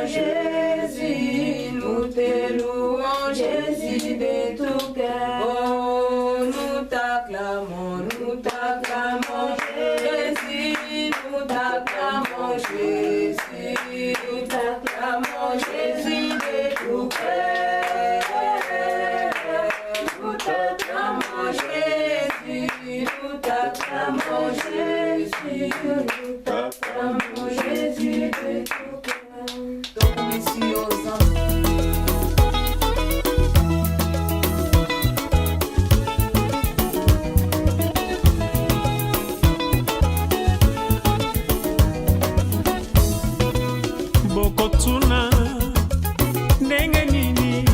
Jésus, nous te louons, Jésus de tout cœur. Oh, nous t'acclamons, Jésus, nous t'acclamons, Jésus, nous t'acclamons, Jésus de tout cœur. Nous t'acclamons, Jésus, nous t'acclamons, Jésus, nous t'acclamons, Jésus de tout cœur. Donc, merci aux hommes. Bokotuna ndenge nini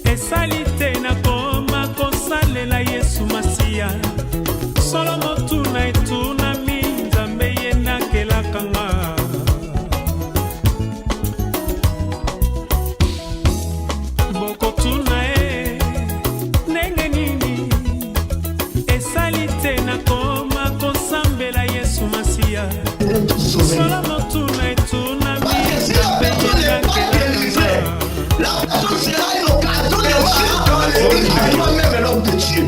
esalite na koma kosalela Yesu Masiya solo motuna etunami Nzambe ye nakelakanga bokotuna ndenge nini esalite na koma kosambela Yesu Masiya solo motuna etunami La personne sera une occasion de voir toi-même l'homme de Dieu.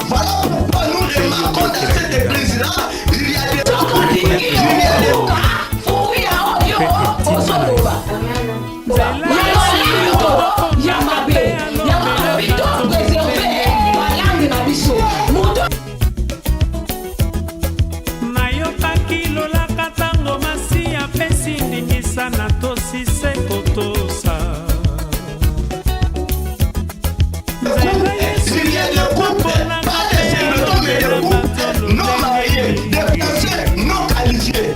Voilà pourquoi nous remarquons dans cette église-là, il y a des cas. nayokaki lolaka tango Masiya apesi ndingisa na tosise kotosa non mariés, des personnes non qualifiées.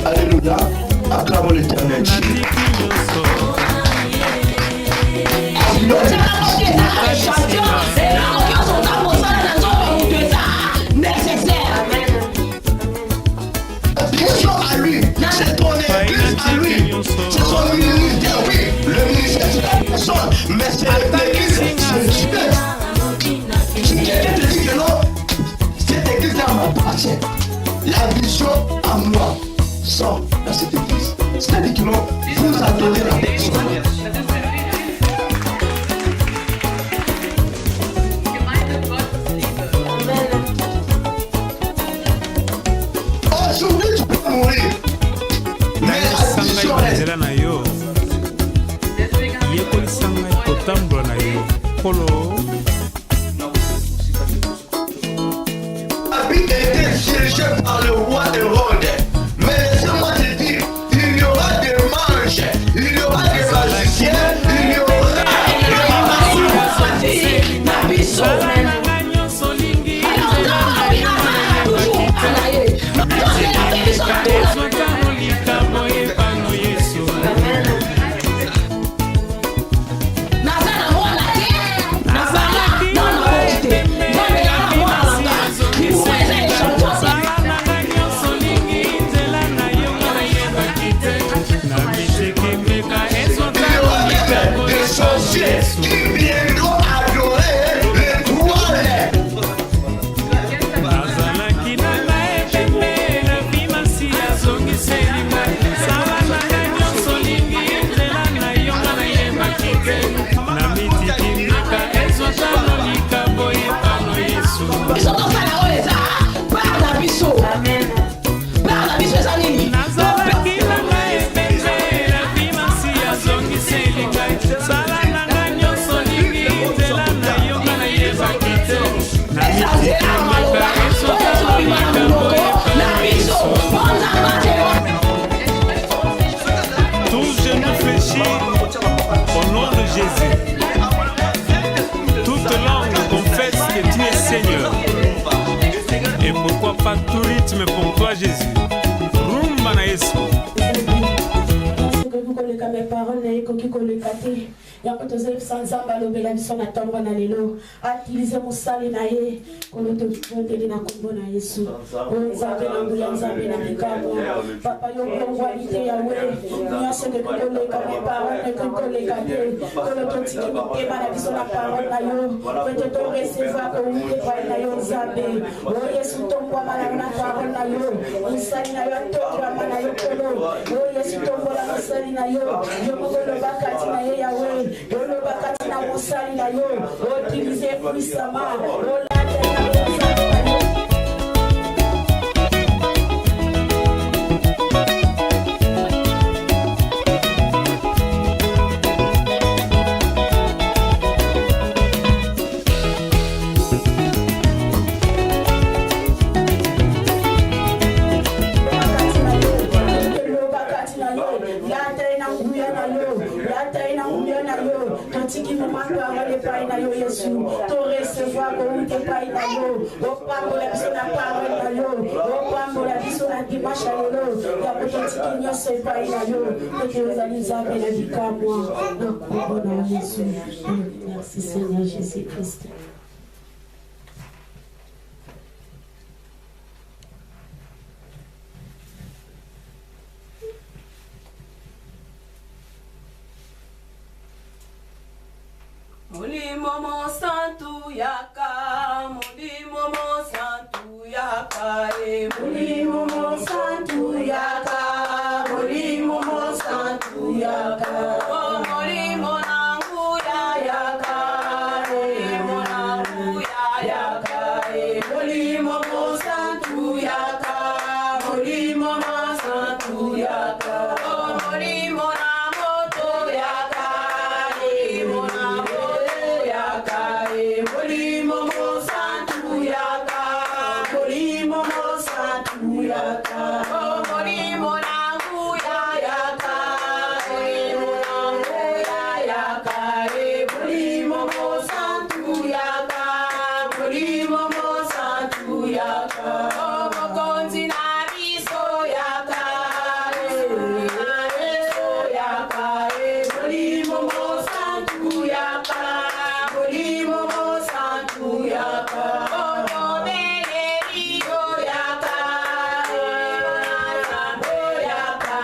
Alléluia, acclamons l'Éternel. À lui, c'est ton église à lui, c'est son ministère, oui, le ministère c'est la personne, mais c'est l'église, c'est Dieu. Si quelqu'un te dit que non, cette église-là m'appartient, la vision à moi sort dans cette église. C'est-à-dire que non, vous adorez la personne. Aujourd'hui, tu peux mourir. Mais la vision est... Habit était dirigé par le roi Hérode. Mais laissez-moi te dire, il y aura des manches, il y aura des magiciens, il y aura qui viendront adorer l'étoile. Tous genoux fléchis au nom de Jésus. Toute langue confesse que tu es Seigneur. Et pourquoi pas tout rythme pour toi, Jésus. Rumba na Yesu. Mes paroles, Joseph Sanzamba lobela biso na ntongo na lelo atilize mosali na ye kono totondeli na kombo na Yesu nzambe na nguya nzambe na mikamo papa yo kongwani te yawe nyonso nde tokoleka meparole nde tokoleka te kono totiki mitema na biso na parole na yo pete toreceva kouke pai na yo nzambe o Yesu tombwama na yo na parole na yo mosali na yo atokama na yo kono o Yesu tombola mosali na yo yo mokoloba kati na ye yawe yoloba kati na mosali na yo otilize puissama olande na mosali na yo. Tiki mama parole pai na yo Yesu to recevoir comme te pai na yo o pambo la biso na parole na yo o pambo la biso na dimanche lelo ya potiki nyose pai na yo que ozali nzambe na bikamwa na kombo na Yesu. Merci Seigneur Jésus Christ. Mulimo mo santu yaka, mulimo mo santu yaka, mulimo mo santu yaka, mulimo mo santu yaka, mulimo nangu ya yaka, mulimo nangu ya yaka, mulimo mo santu yaka, mulimo mo santu yaka, mulimo na moto yaka, mulimo na Molimo mo santu yaka, molimo mo santu yaka, molimo nangu ya yaka, molimo nangu ya yaka, molimo mo santu yaka, molimo mo santu yaka, mokonzi na biso yaka, yaka, molimo mo santu yaka. Molimo mo santu yaka, otomele yo yaka, yaka,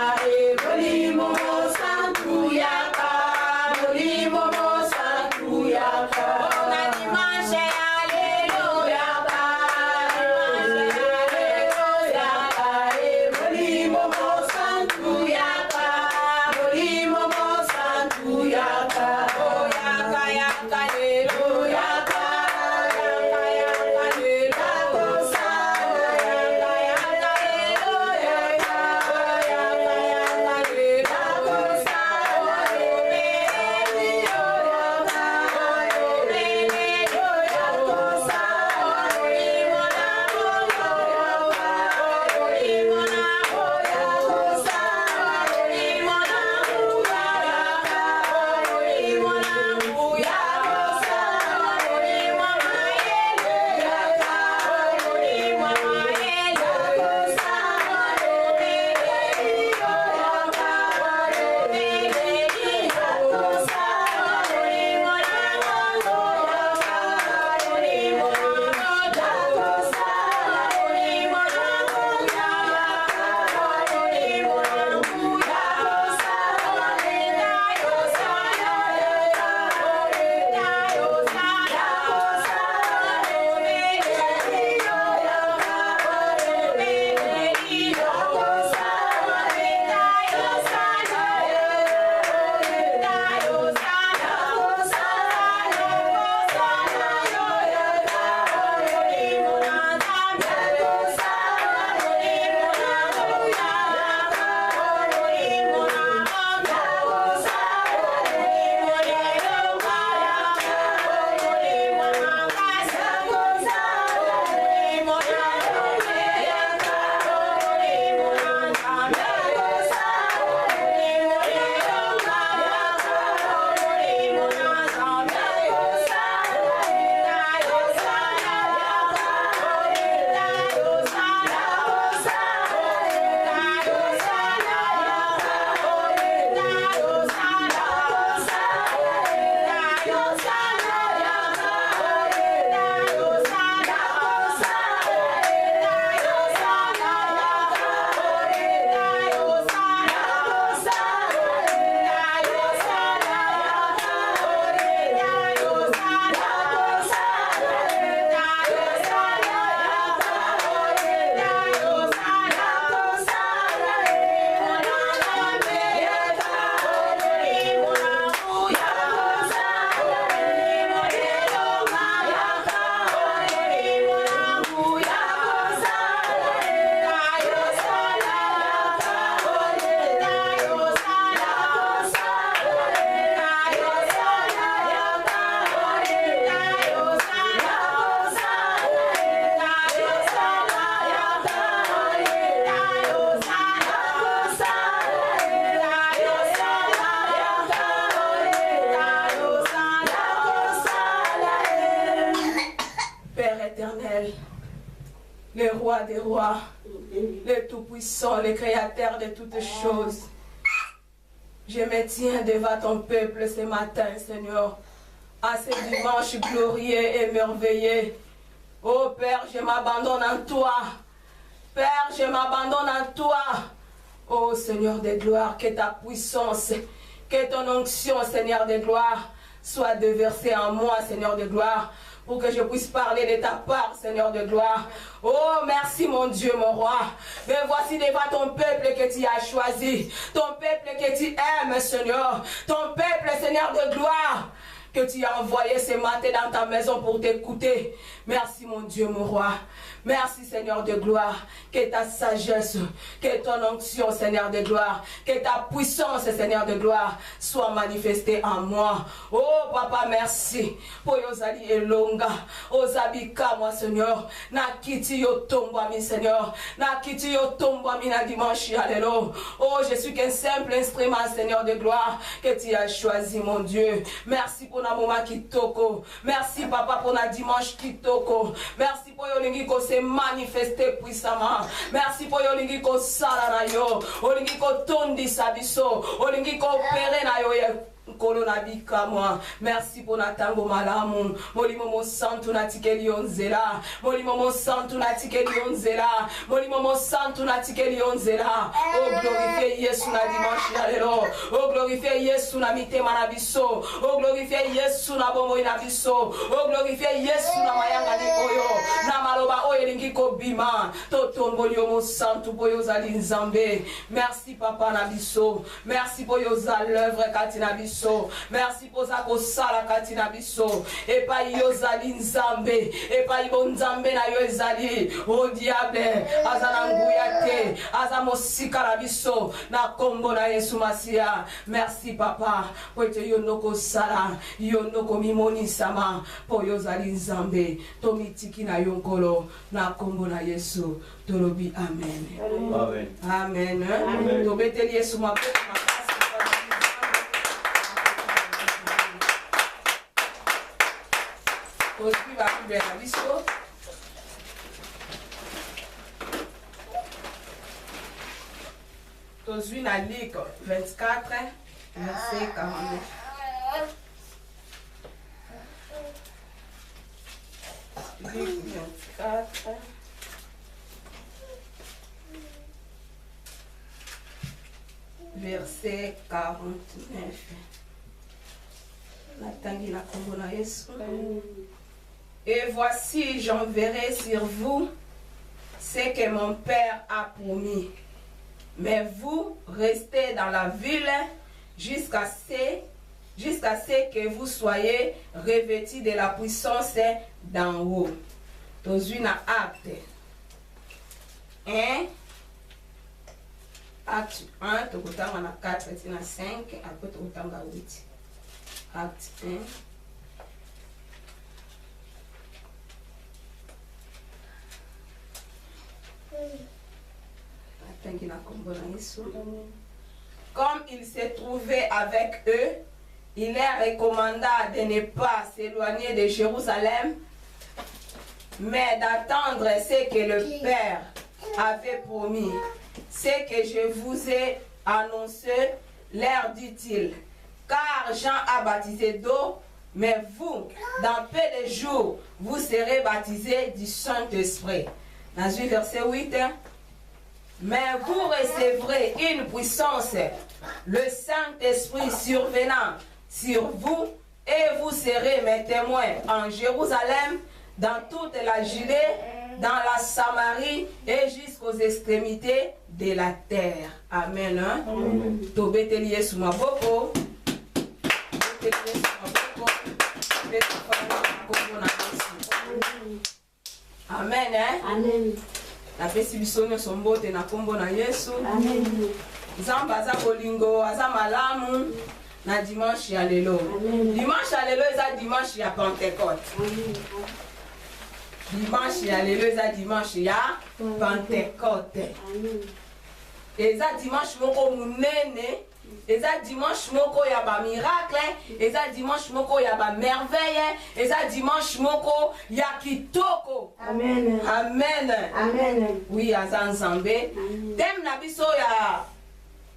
molimo mo santu yaka, molimo mo santu yaka, na dimanche ya lelo yaka, yaka, molimo mo santu yaka, molimo mo santu yaka, yaka, yaka. Yaka, yaka, éternel, le roi des rois, le tout-puissant, le créateur de toutes choses. Je me tiens devant ton peuple ce matin, Seigneur, à ce dimanche glorieux et merveilleux. Oh Père, je m'abandonne en toi. Père, je m'abandonne en toi. Oh Seigneur de gloire, que ta puissance, que ton onction, Seigneur de gloire, soit déversée en moi, Seigneur de gloire, pour que je puisse parler de ta part, Seigneur de gloire. Oh, merci mon Dieu, mon roi. Mais voici devant ton peuple que tu as choisi, ton peuple que tu aimes, Seigneur, ton peuple, Seigneur de gloire, que tu as envoyé ce matin dans ta maison pour t'écouter. Merci mon Dieu, mon roi. Merci Seigneur de gloire, que ta sagesse, que ton onction Seigneur de gloire, que ta puissance Seigneur de gloire soit manifestée en moi. Oh Papa, merci pour Yozali Elonga, Ozabika moi Seigneur, na kiti yo tombo mi Seigneur, na kiti yo tombo mi na dimanche alléluia. Oh, je suis qu'un simple instrument Seigneur de gloire que tu as choisi mon Dieu. Merci pour na moment kitoko, merci Papa pour na dimanche kitoko, merci pour yolingi ko se manifester puissamment. Merci pour yolingi ko sala na yo, olingi ko tondi sabiso, olingi ko opere na yo ye. Merci pour Natango Malamu. Molimo Santu Natikeli Onzela. Molimo Santu Natikeli Onzela. Molimo Santu Natikeli Onzela. Oh, glorifiez Yesu na dimanche alelo. Oh, glorifiez Yesu na mite manabiso. Oh, glorifiez Yesu na bomo inabiso. Oh, glorifiez Yesu na mayanga ni oyo. Na maloba oyo lingi ko bima. Totombo liomo Santu boyo zali nzambe. Merci Papa nabiso. Merci pour yoza l'œuvre katina biso. Merci pour ça que ça la katina biso et pas yozali nzambe et pas ibonzambe na yozali au diable azananguyate azamosika la biso na kombo na Yesu Masia. Merci Papa pour te yonoko sala yonoko mimoni sama pour yozali nzambe tomitiki na yonkolo na kombo na Yesu tolobi amen. Amen. Amen. Amen. Tobeteli Yesu maboko Aujourd'hui, va plus bien la biso. Aujourd'hui, la Luc 24, verset 49. Luc 24. Verset 49. Natangi la kombo na Yesu. Et voici, j'enverrai sur vous ce que mon Père a promis. Mais vous restez dans la ville jusqu'à ce que vous soyez revêtis de la puissance d'en haut. Dans un acte 1, acte 1, tu as 4, 5, après tu as 8. Acte 1. Comme il s'est trouvé avec eux, il leur recommanda de ne pas s'éloigner de Jérusalem, mais d'attendre ce que le Père avait promis. Ce que je vous ai annoncé, leur dit-il, car Jean a baptisé d'eau, mais vous, dans peu de jours, vous serez baptisés du Saint-Esprit. Dans le verset 8, mais vous recevrez une puissance, le Saint-Esprit survenant sur vous, et vous serez mes témoins en Jérusalem, dans toute la Judée, dans la Samarie et jusqu'aux extrémités de la terre. Amen. Amen. Amen. La festibisono sombote na kombo na Yesu. Amen. Zamba za bolingo aza malamu na dimanche ya lelo. Dimanche ya lelo eza dimanche ya Pentecôte. Dimanche ya lelo eza dimanche ya Pentecôte. Eza dimanche moko munene, eza dimanche moko ya ba miracle, eza dimanche moko ya ba merveille, eza dimanche moko ya kitoko. Amen. Amen. Oui, Azan Zambé. Thème Nabiso ya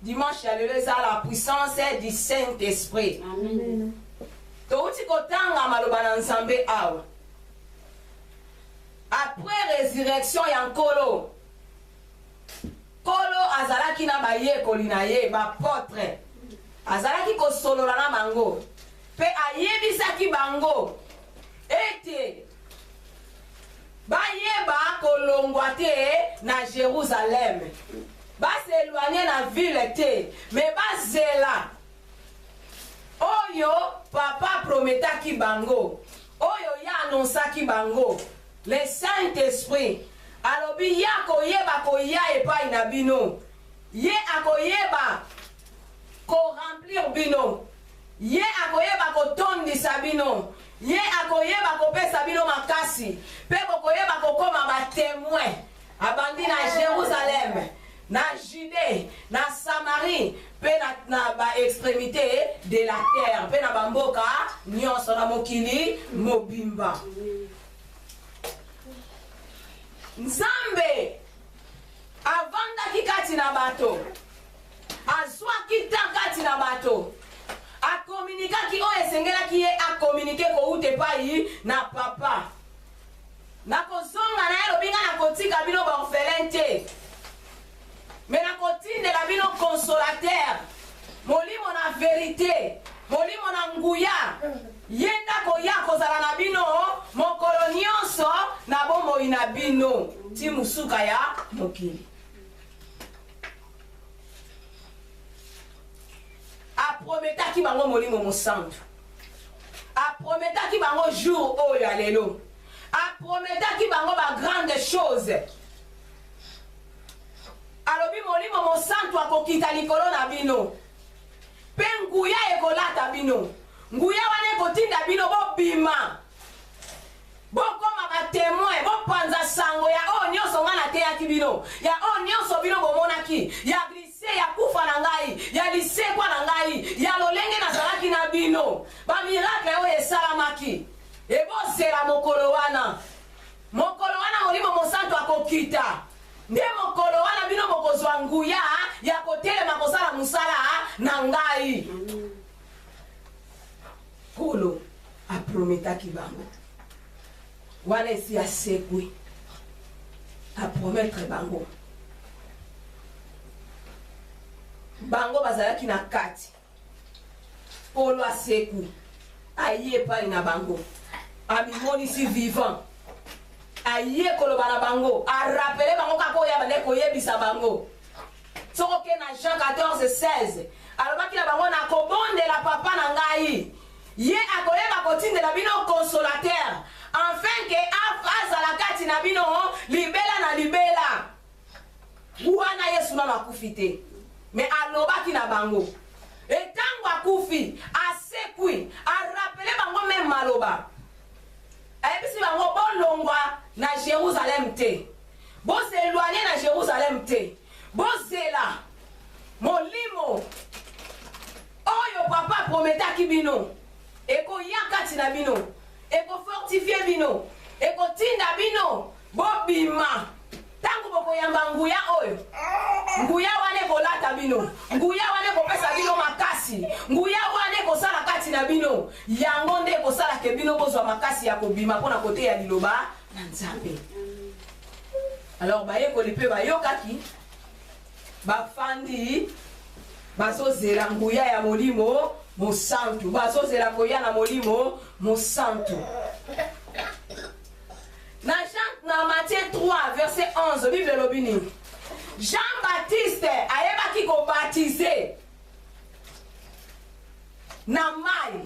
dimanche ya lelo eza la puissance du Saint-Esprit. Amen. Touti kotanga maloba na Nzambe awa. Après résurrection ya nkolo. Kolo azalaki na bayekoli na ye bapotre. Azalaki kosolola na bango. Pe ayebisaki bango ete bayeba kolongwa te na Jérusalem. Baseloigner na ville te, mais bazela oyo papa prometaki bango, oyo ya annonsaki bango. Le Saint-Esprit alobi ya koyeba koya epai na bino, ye akoyeba ko remplir bino, ye akoyeba kotondisa bino, ye akoyeba kopesa bino makasi, pe koyeba kokoma ba témoin abandi na Jérusalem, na Judée, na Samarie, pe na ba extrémité de la terre, pe na bamboka nyonso na mokili mobimba. Nzambe avandaki kati na bato, azwaki ta kati na bato, akomunikaki oyo esengelaki ye akomunike kouta epai na papa. Nakozonga na ye lobinga nakotika bino baorphelin te, me nakotindela bino consolateur, molimo na vérité, molimo na nguya, ye ndakoya kozala na bino mokolo nyonso na bomoi na bino ti musuka ya mokili. Aprometaki bango molimo mosantu, aprometaki bango jour oyo ya lelo, aprometaki bango ba grande chose. Alobi molimo mosantu akokita likolo na bino, pe nguya ekolata bino, nguya wana ekotinda bino bobima, bokoma batémoin, bopanza sango ya oyo nyonso nga nateyaki bino, ya oyo nyonso bino bomonaki, ya glisse ya kufa na ngai, ya lisekwa na ngai, ya lolenge nazalaki na bino, bamiracle oyo esalamaki, ebozela mokolo wana. Mokolo wana molimo mosantu akokita, nde mokolo wana bino bokozwa nguya ya kotelema kosala musala na ngai. Kolo aprometaki bango wana esi asekwi, aprometre bango, bango bazalaki na kati. Polo asekwi aye epai na bango, abimonisi vivant, aye koloba na bango, arapele bango kaka oyo abande koyebisa bango. Sokoke na Jean 14:16 alobaki na bango nakobondela papa na ngai, ye akoyeba kotindela bino consolateur, afin que azala kati na bino libela na libela. Wana Yesu na akufi te, me alobaki na bango etango akufi asekwi, arapele bango meme maloba, ayebisi bango bolongwa na Jérusalem te, boseloigner na Jérusalem te, bozela molimo oyo papa prometaki bino, ekoya kati na bino, ekofortifie bino, ekotinda bino bobima. Tangu bokoyamba nguya oyo, nguya wane kolata bino, nguya wane kopesa bino makasi, nguya wane kosala kati na bino, yango nde kosala ke bino bozwa makasi ya kobima pona kote ya liloba na Nzambe. Alors bayekoli pe bayokaki, bafandi bazozela nguya ya molimo mosantu, bazozela koya na molimo mosantu. Na Matthieu 3 verset 11 Bible lobini, Jean-Baptiste ayebaki ko baptiser na mai.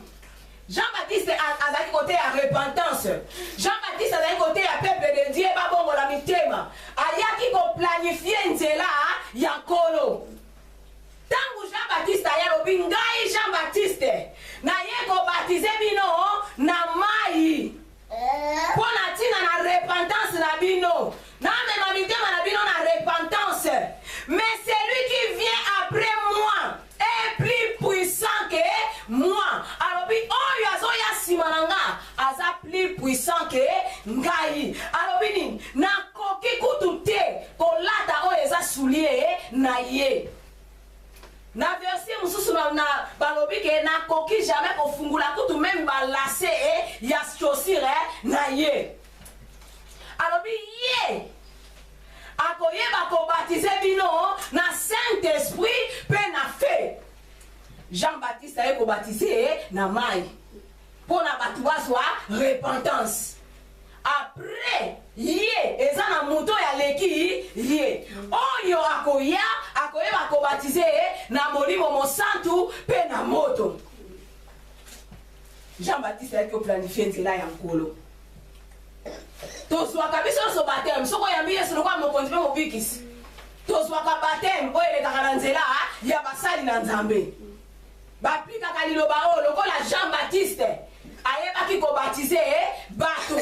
Jean-Baptiste azali côté ya repentance, Jean-Baptiste azali côté ya peuple de Dieu babongola mitema, ayaki ko planifier nzela ya nkolo. Tangu Jean-Baptiste ayalobi ngai Jean-Baptiste na ye ko baptiser bino na mai, pona tina na repentance na bino, na mema mitema na bino na repentance. Mais celui qui vient après moi est plus puissant que moi. Alobi oyo azoya simananga aza plus puissant que ngai. Alobi ni na akoki jamais kofungula kutu même balase ya chaussure na ye. Alobi ye akoyeba kobatize bino na Saint-Esprit pe na feu. Jean-Baptiste aye kobatize na mai pour na batu bazwa repentance. Après ye eza na moto ya leki ye oyo akoyeba kobatize na molimo mosantu pe na moto. Jean-Baptiste aye planifie nzela ya nkolo. Tozwaka biso so baptême soko yambi Yesu lokwa mokonzi pe mobikisi. Tozwaka baptême oyo elekaka na nzela ya basali na Nzambe. Bapikaka liloba oyo lokola Jean-Baptiste ayebaki kobatize bato.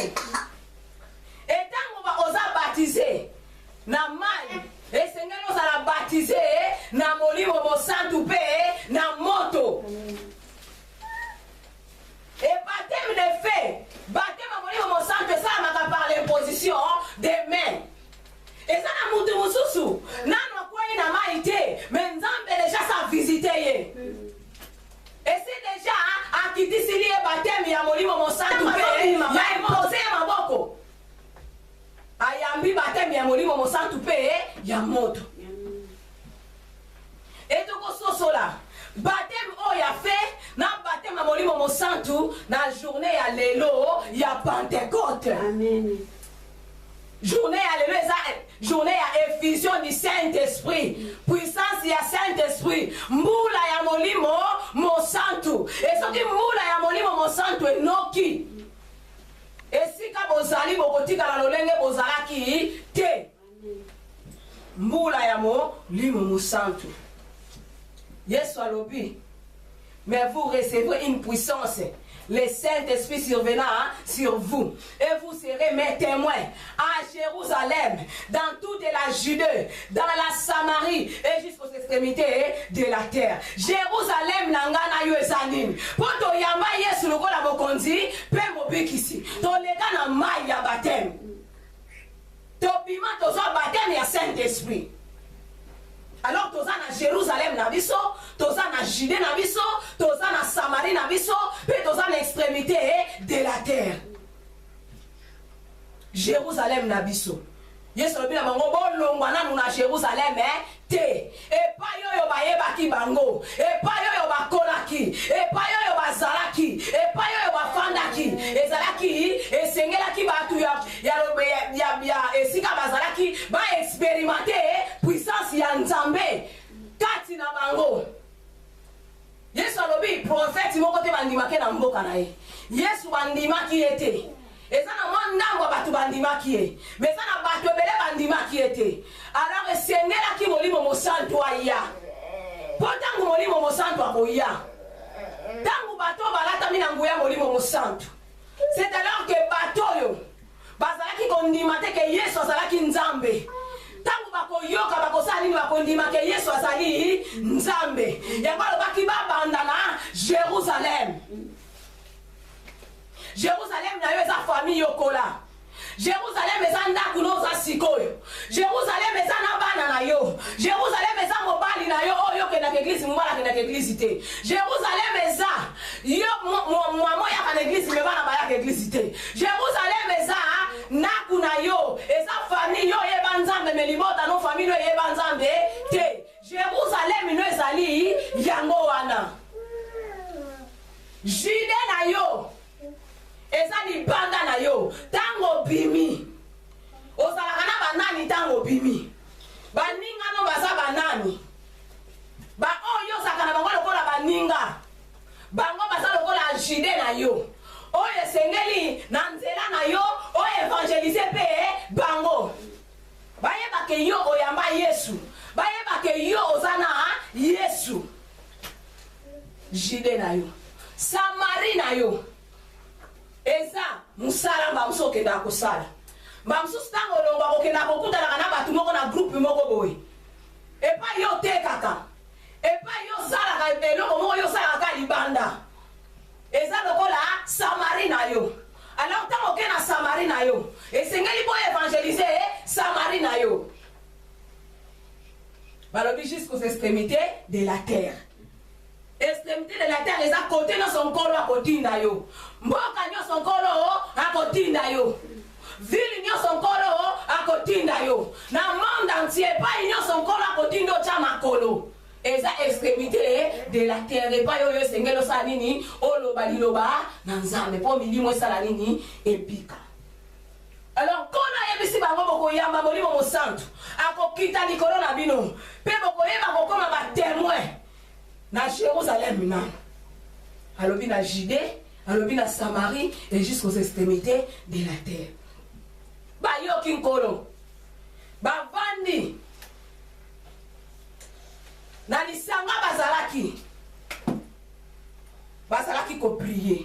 Etango oza batize na mai esengeli ozala batize na molimo mosantu pe na moto. Et baptême de fait, baptême à molimo mosantu esalamaka par l'imposition des mains. Eza na mutu mususu nanu akwei na mai te mais Nzambe déjà sa visite ye. Et c'est déjà akitisi liye baptême ya molimo mosantu pe ya impose maboko. Ayambi baptême ya molimo mosantu pe ya moto. Et toko sosola baptême oyo a fait na baptême ya molimo mosantu na journée ya lelo ya Pentecôte. Amen. Journée ya lelo eza journée ya effusion du Saint-Esprit, puissance ya Saint-Esprit, mbula ya molimo mosantu. Et soki mbula ya molimo mosantu enoki esika bozali bokotika na lolenge bozalaki te. Mbula ya molimo mosantu. Yesu alobi, mais vous recevrez une puissance, le Saint-Esprit survenant sur vous, et vous serez mes témoins à Jérusalem, dans toute la Judée, dans la Samarie et jusqu'aux extrémités de la terre. Jérusalem nangana yo esanim. Poto yamba Yesu lokola bokonzi pe mobikisi. To leka na mai ya baptême. To bima to zo baptême ya Saint-Esprit. Alors toza na Jérusalem na biso, toza na Judée na biso, toza na Samarie na biso, pe toza na extrémité de la terre. Jérusalem na biso. Yesu lobi na bango bolongwa nanu na Jérusalem te. Epa yoyo bayebaki bango, epa yoyo bakolaki, epa yoyo bazalaki, epa yoyo bafandaki, ezalaki esengelaki batu ya esika bazalaki ba expérimenter puissance ya Nzambe kati na bango. Yesu alobi prophète moko te bandimaki na mboka na ye. Yesu bandimaki ete. Eza na mwandango batu bandimaki ye. Mais eza na batu ebele bandimaki ete. Alors esengelaki molimo mosantu aya. Po tangu molimo mosantu akoya. Tangu bato balatami na nguya molimo mosantu. C'est alors que bato yo bazalaki kondima te ke Yesu azalaki Nzambe. Tangu bakoyoka bakosala nini bakondima ke Yesu azali Nzambe. Yango alobaki babanda na Jérusalem. Jérusalem na yo eza famille yokola. Jérusalem eza ndaku no za sikoyo. Jérusalem eza na bana na yo. Jérusalem eza mobali na yo oyo ke na église mobala ke na église te. Jérusalem eza yo mwamo ya ka église me bana ba ya église te. Jérusalem eza ndaku na yo eza famille yo yeba Nzambe me libota no famille yo yeba Nzambe te. Jérusalem no ezali yango wana. Judée na yo eza libanda na yo tango bimi ozalaka na banani tango bimi baninga no baza banani ba oyo ozalaka na bango lokola baninga bango baza lokola Judée na yo oyo esengeli na nzela na yo oyo évangéliser pe bango bayebake yo oyamba Yesu bayebake yo ozana Yesu. Judée na yo Samarie na yo eza musala mbamso okenda kosala mbamso stango longwa okenda kokutana na batu moko na groupe moko boye epa yo tekaka epa yo salaka eloko moko yo salaka libanda eza lokola Samarie na yo. Alors tant okenda Samarie na yo esengeli po évangéliser Samarie na yo balobi jusqu'aux extrémités de la terre. extrémité de la terre les a côté dans son colo à côté yo mboka nyo son colo à côté yo ville nyo son colo à côté yo na monde entier pas nyo son colo à côté ndo chama colo eza extrémité de la terre et pas yo yo sengelo sa nini oloba liloba na nzambe po milimo sala nini epika. Alors kona yebisi bango boko yamba molimo mo santu akokita likolo na bino pe boko yeba kokoma ba témoin na Jérusalem na alobi na Judée alobi na Samarie et jusqu'aux extrémités de la terre ba yoki nkolo ba vandi na lisanga bazalaki ko prier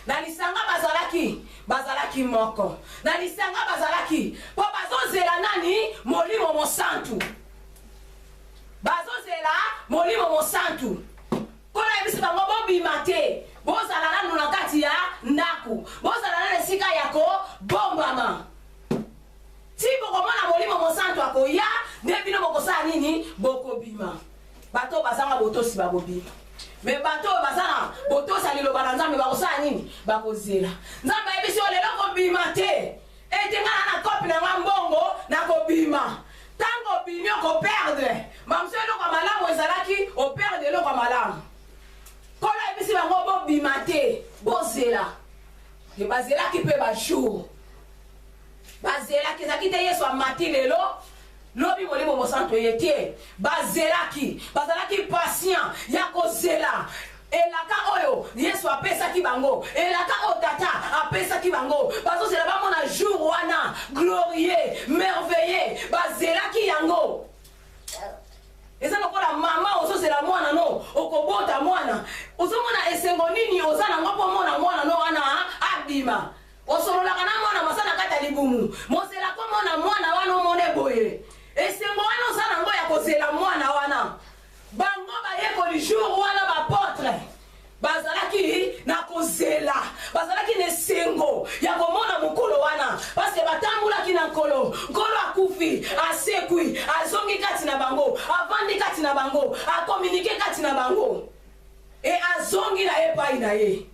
na lisanga bazalaki moko na lisanga bazalaki po bazozela nani molimo mosantu bazozela molimo mosantu kona yebisi bango bobima te bozala nanu na kati ya ndaku bozala na esika yako bombama ti bokomona molimo mosantu akoya nde bino bokosala nini bokobima bato bazanga botosi babobima me bato bazana botosa liloba na nzambe bakosala nini bakozela nzambe ayebisi yo lelo kobima te ete ngana na kopi na nga mbongo na kobima tango obimi okoperdre mamso eloko ya malamu ezalaki operdre eloko ya malamu kolo ayebisi bango bobima te bozela e bazelaki mpe bajour bazelaki ezalaki te yesu amati lelo lobi molimo mosantu yetie bazelaki bazalaki patient ya kozela elaka oyo yesu apesaki bango elaka oyo tata apesaki bango bazozela bamona jour wana glorieux merveilleux bazelaki yango eza lokola mama ozozela mwana no okobota mwana ozomona esengo nini oza nango mpo mona mwana no wana abima osololaka na mwana masana kata libumu mozelako mona mwana wana omone boye esengo wana oza nango ya kozela mwana wana bango bayekoli jour wana bapotre bazalaki na kozela bazalaki na esengo ya komona mokolo wana parce batambulaki na nkolo akufi asekwi azongi kati na bango avandi kati na bango akominike kati na bango e azongi na epai na ye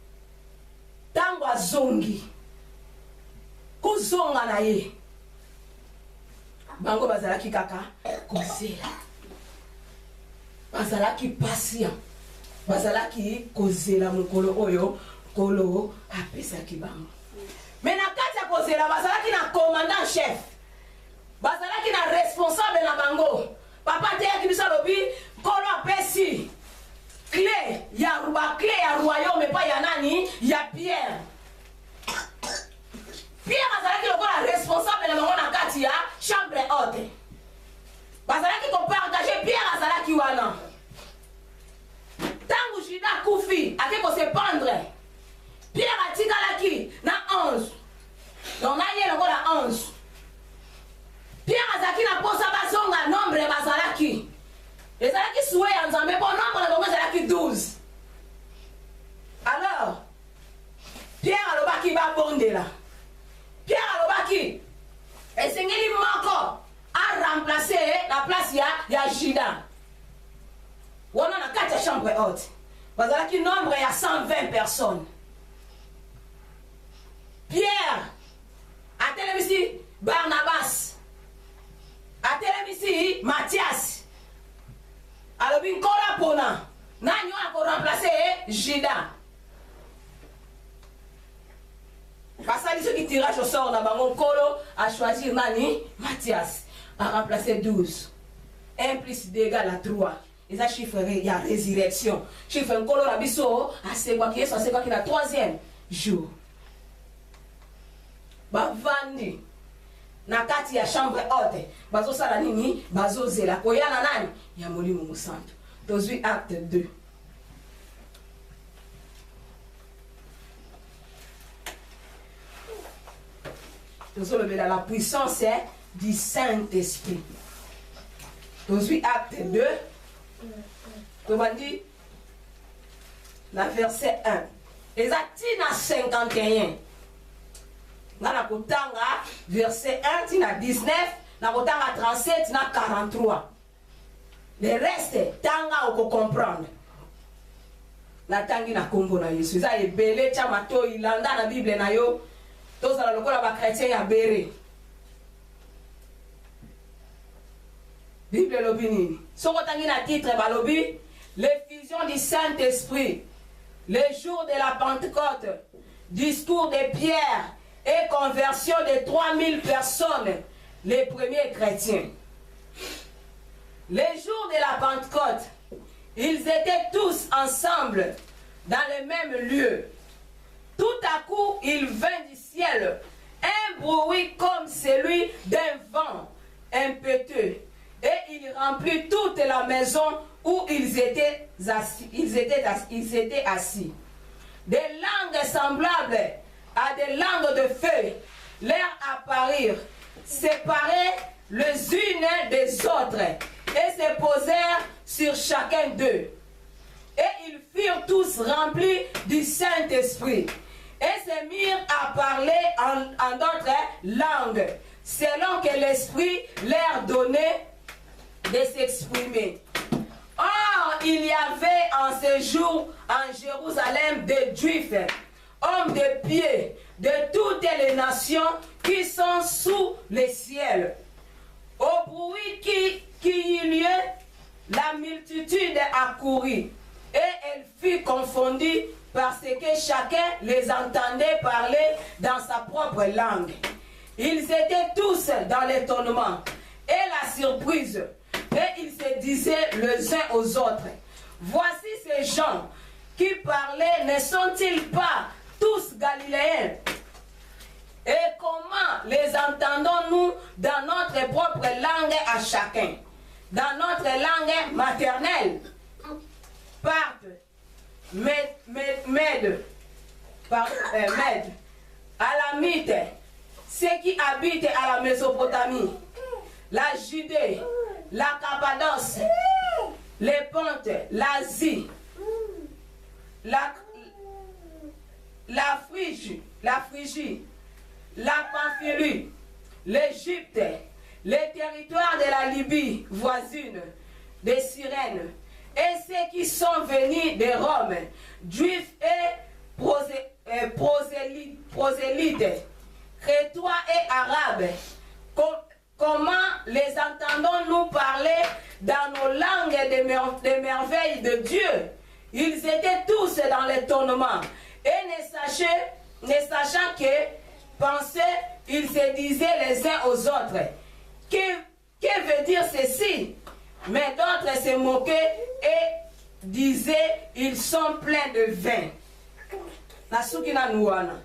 tango azongi kozonga na ye bango bazalaki kaka kozela bazalaki patient bazalaki kozela mokolo oyo kolo apesaki bango me na kati ya kozela bazalaki na commandant chef bazalaki na responsable na bango papa te yaki biso alobi kolo apesi clé ya royaume epai ya nani ya Pierre azalaki lokola responsable na bango na kati ya chambre haute bazalaki kopartage Pierre azalaki wana tango Juda kufi ake kosependre Pierre atikalaki na 11 donc na ye lokola 11 Pierre azalaki na posa bazonga nombre bazalaki ezalaki souhait ya nzambe mpo nombre na bango ezalaki 12 alors Pierre alobaki babondela Pierre alobaki esengeli moko a remplacer la place ya Juda wana na kati ya chambre haute bazalaki nombre ya 120 personnes Pierre atelemisi Barnabas atelemisi Mathias alobi nkolo pona nani wana ko remplacer Juda basali soki tirage au sort na bango nkolo a choisir nani Mathias a remplacer 12 1 plus 2 égale à 3 eza chiffre ya résurrection chiffre nkolo na biso asekwaki yesu asekwaki na 3e jour bavandi na kati ya chambre haute bazosala nini bazozela koya na nani ya molimo mosantu tozwi acte 2 tozolobela la puissance du Saint-Esprit tozwi acte 2 tobandi na verset 1 eza tina 51 nga na kotanga verset 1 tina 19 na kotanga 37 na 43 le reste tanga oko comprendre natangi na kombo na Yesu za ebele tia mato ilanda na Bible na yo tozala lokola ba chrétien ya bere Bible lobi nini soko tangi na titre balobi l'effusion du Saint-Esprit, le jour de la Pentecôte, discours de Pierre et conversion de 3000 personnes, les premiers chrétiens. Le jour de la Pentecôte, ils étaient tous ensemble dans le même lieu. Tout à coup, il vint du ciel un bruit comme celui d'un vent impétueux et il remplit toute la maison où ils étaient assis. Des langues semblables à des langues de feu leur apparurent, séparées les unes des autres, et se posèrent sur chacun d'eux. Et ils furent tous remplis du Saint-Esprit, et se mirent à parler en d'autres langues, selon que l'Esprit leur donnait de s'exprimer. Or, il y avait en ce jour en Jérusalem des Juifs, hommes de pied, de toutes les nations qui sont sous le ciel. Au bruit qui eut lieu, la multitude accourut, et elle fut confondue parce que chacun les entendait parler dans sa propre langue. Ils étaient tous dans l'étonnement et la surprise. Et ils se disaient les uns aux autres, voici ces gens qui parlaient, ne sont-ils pas tous galiléens? Et comment les entendons-nous dans notre propre langue à chacun, dans notre langue maternelle? Parthes, Mèdes, Alamites, ceux qui habitent à la Mésopotamie, la Judée, la Cappadoce, les Pontes, l'Asie, la Phrygie, la Pamphylie, l'Égypte, les territoires de la Libye voisine, de Cyrène, et ceux qui sont venus de Rome, juifs et prosélytes, crétois et arabes. Comment les entendons-nous parler dans nos langues des merveilles de Dieu? Ils étaient tous dans l'étonnement et ne sachant que penser, ils se disaient les uns aux autres. Que veut dire ceci? Mais d'autres se moquaient et disaient, ils sont pleins de vin. Nasukina nuana.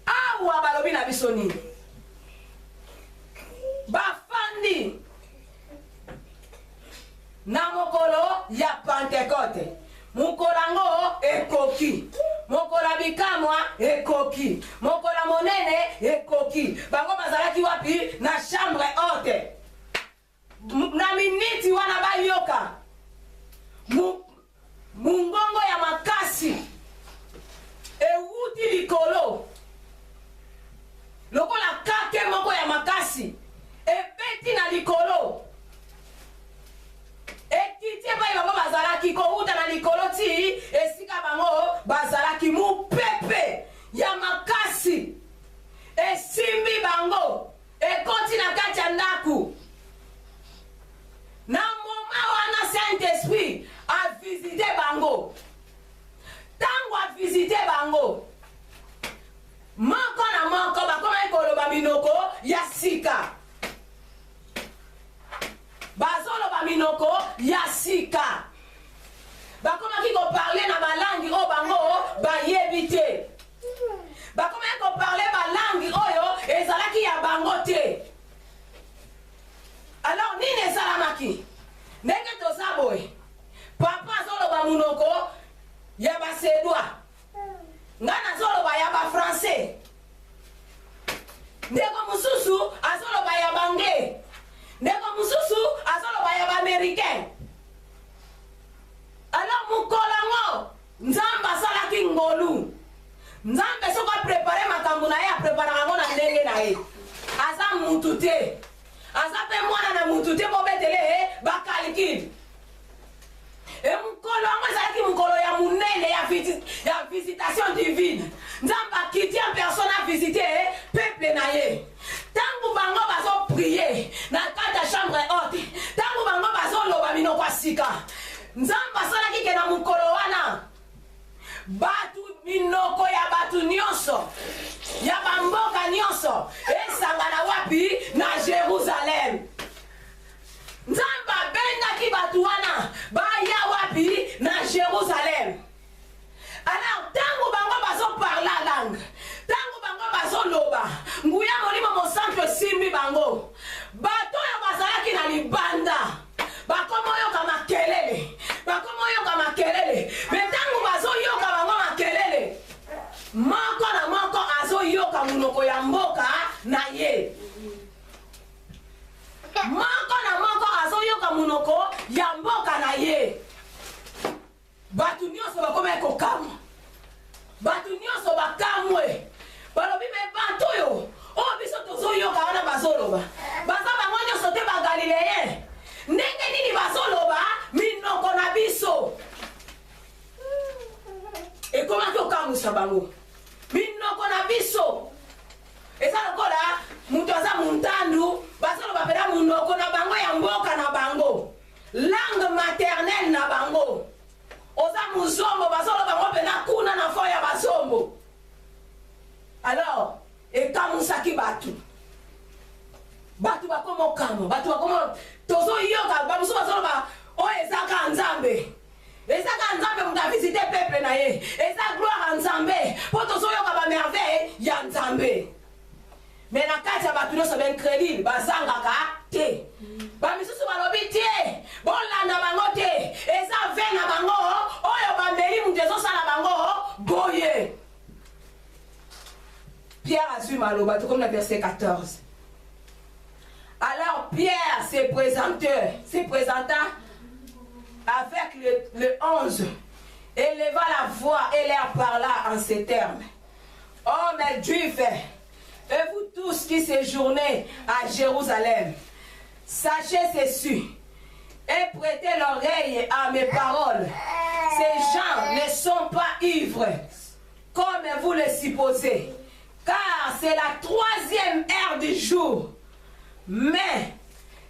Awa balobi na bisoni. Bafandi na mokolo ya Pentecote. Mukolango ekoki. Mokola bikamwa ekoki. Mokola monene ekoki. Bango bazalaki wapi na chambre haute. Na miniti wana bayoka. Mungongo ya makasi. Ewuti likolo. Lokola kake moko ya makasi. Ebeti na likolo. Etitie pa bango bazalaki ko uta na likolo ti esika bango bazalaki mu pepe ya makasi. Esimbi bango ekoti na kati ya ndaku. Na moma wana Saint-Esprit a visité bango. Tango a visité bango. Moko na moko bakoma ekoloba minoko ya sika. Bazolo ba minoko ya sika. Bakoma kiko parler na balangi o bango ba yebite. Bakoma ko parler balangi oyo ezalaki ya bango te. Alors nini esalamaki? Ndenge tozaboy. Papa zolo ba munoko ya ba sedwa. Ngana zolo ba ya ba français. Ndeko mususu azolo ba ya bange. Ndeko mususu azolo ba ya ba américain. Alors mukolango nzamba salaki ngolu. Nzambe soko préparer makambo na ye a préparer ngo na ndenge na ye. Aza mutu te. Aza pe mwana na mutu te mo betele ba calcul. E muko mukolo yango ezalaki mukolo ya munene ya visitation divine. Nzambe akiti en personne a visité peuple na ye. Tangu bango bazo prier na kati ya chambre haute. Tangu bango bazo loba minoko asika. Nzambe asalaki ke na mukolo wana batu minoko ya batu nyonso ya bamboka nyonso esangana wapi na Jérusalem. Nzambe abengaki batu wana baya wapi na Jérusalem. Alors tango bango bazo parla langue, tango bango bazo loba, nguya molimo mosantu simbi bango, bato ya bazalaki na libanda bakomo yoka makelele, bakomo yoka makelele. Mais tango bazo yoka bango makelele, moko na moko azo yoka munoko ya mboka na ye. Moko na moko azo yoka munoko ya mboka na ye. Batu nyonso bakoma kokama. Batu nyonso bakamwe. Balobi me bantu yo. O biso tozo yoka wana bazoloba. Baza bango nyonso te ba Galiléen. Ndenge nini bazoloba minoko na biso. Ekomaki okamusa bango. Minoko na biso. Eza lokola mutu aza muntandu bazoloba pena munoko na bango ya mboka na bango. Langue maternelle na bango. Oza muzombo bazolo bango pena kuna na foya bazombo. Alors, ekamusaki batu. Batu bakomo kamo, batu bakomo tozo yoka bamusu bazolo ba o ezaka nzambe. Ezaka nzambe muta visiter peuple na ye. Eza gloire nzambe. Po tozo yoka ba merveille ya nzambe. Mais na kati ya batu nyonso ben crédit bazangaka te. Bamisusu balobi te bolanda bango te eza ve na bango oyo bambeli mutu ezosala bango boye. Pierre azwi maloba comme le verset 14. Alors Pierre se présenta avec le 11, éleva la voix et leur parla en ces termes. Hommes juifs, et vous tous qui séjournez à Jérusalem, sachez ceci et prêtez l'oreille à mes paroles. Ces gens ne sont pas ivres, comme vous le supposez, car c'est la 3e heure du jour. Mais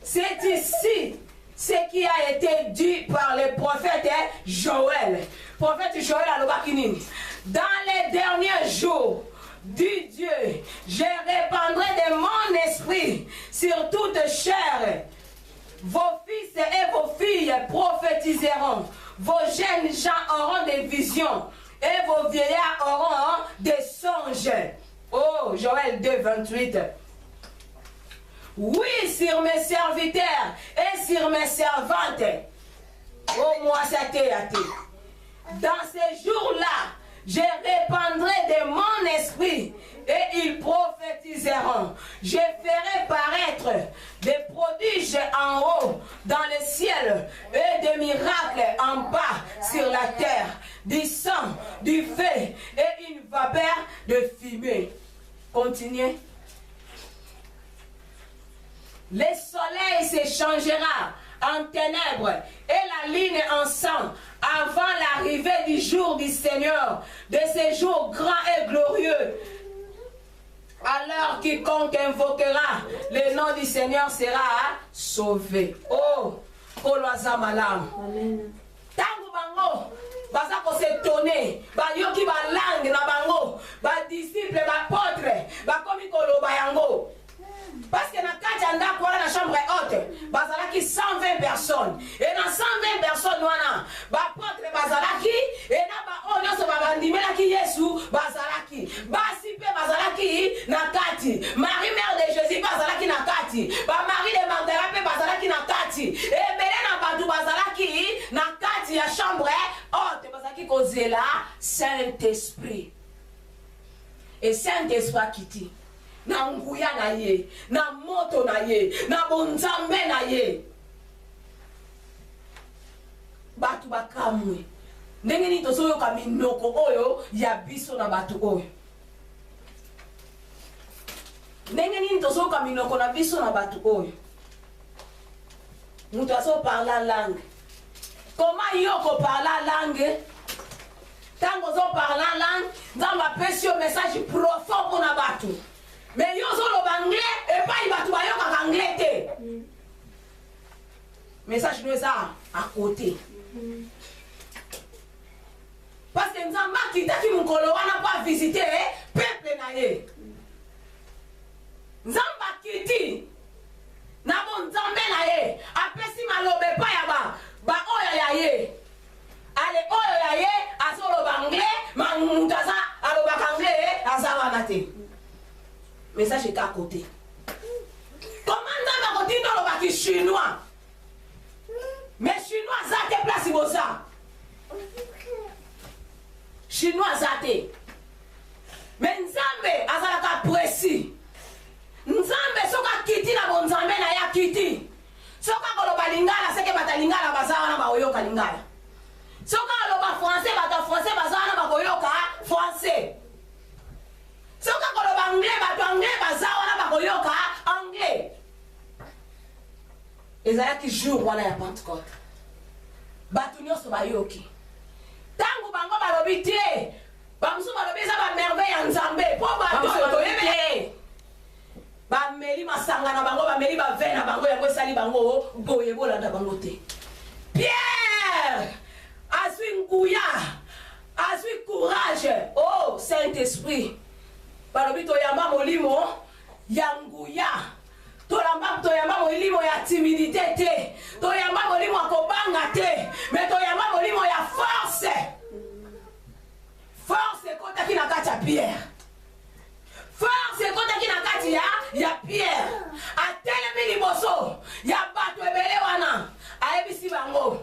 c'est ici ce qui a été dit par le prophète Joël. Prophète Joël à l'Obakinini. Dans les derniers jours, dit Dieu, je répandrai de mon esprit sur toute chair. Vos fils et vos filles prophétiseront. Vos jeunes gens auront des visions. Et vos vieillards auront des songes. Oh, Joël 2, 28. Oui, sur mes serviteurs et sur mes servantes. Oh, moi, ça t'est hâté. Dans ces jours-là, je répandrai de mon esprit et ils prophétiseront. Je ferai paraître des prodiges en haut dans le ciel et des miracles en bas sur la terre, du sang, du feu et une vapeur de fumée. Continuez. Le soleil se changera en ténèbres et la lune en sang avant l'arrivée du jour du Seigneur, de ce jour grand et glorieux. Alors quiconque invoquera le nom du Seigneur sera sauvé. Oh, Koloaza Malam. Tangu bango, baza ko s'étonner, ba yoki ba langue na bango, ba disciple, ba apôtre, ba komi koloba yango. Parce que dans la chambre haute, bazalaki 120 personnes. Et dans 120 personnes, apôtre bazalaki, et dans onyoso babandimela ki Yesu bazalaki. Basipe bazalaki nakati. Marie mère de Jésus bazalaki nakati. Ba Marie de Magdala bazalaki nakati. Et belena badu bazalaki nakati ya chambre haute bazalaki kozela Saint-Esprit. Et Saint-Esprit kiti. Na nguya na ye, na moto na ye, na bonzambe na ye. Batu bakamwe. Ndenge ni tozoyo kaminoko oyo ya biso na batu oyo. Ndenge ni tozoyo kaminoko na biso na batu oyo. Mutu aso parla langue. Comment yoko parle la langue? Tant que vous parlez la langue, dans ma précieux message profond pour la battre. Mais yo solo anglais et pas il va tout en anglais. Message nous ça à côté. Parce que nous avons quitté qui mon colo n'a pas visité peuple naïe. Nous avons quitté. Na bon Nzambe naïe. Après si malobe pas yaba ba oya yaye. Allez oya yaye a solo anglais mangaza aloba anglais azawa nate. Message est à côté. Comment nous avons dit dans le chinois? Mais chinois zate place bosa. Chinois zate. Mais Nzambe azalaka précis. Nzambe soka kiti na bon Nzambe na ya kiti. Soka koloba lingala seke bata lingala bazawa na baoyoka lingala. Soka koloba français bata français bazawa na baoyoka français. Soka koloba anglais bata anglais bazawa na baoyoka anglais. Ezalaki jour wana ya Pentecôte. Batu nyonso bayoki. Tangu bango balobi te. Bamusu balobi za ba merveille ya Nzambe. Po bato toyebe. Ba meli masanga na bango ba meli ba vena bango ya kwesali bango boye bolanda bango te. Pierre azwi nguya. Azwi courage. Oh Saint-Esprit. Balobi toyamba molimo ya nguya. Toyamba molimo ya timidité te. Toyamba molimo ya kobanga te. Mais toyamba molimo ya force. Force kota na kati ya Pierre. Force kota na kati ya Pierre. Atelemi liboso ya bato ebele wana. Ayebisi bango.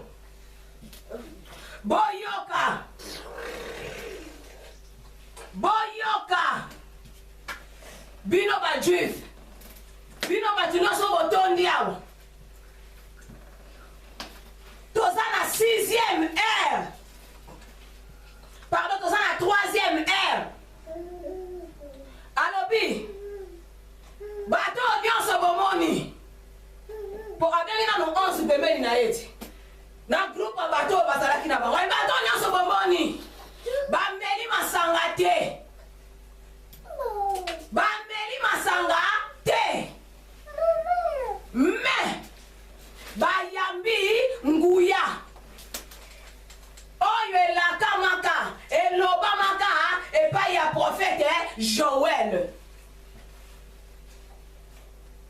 Boyoka. Boyoka. Bino ba juif. Bino batinoso botondi awo. Toza na 6e heure. Pardon, toza na 3e heure. Alobi. Bato nyonso bomoni. Po abengi na no 11 pembeni na eti. Na groupe bato bazalaki na bango. Bato nyonso bomoni. Bameli masanga te. Bameli masanga te. Mais bayambi nguya oyo elaka maka eloba maka epai ya prophète Joël.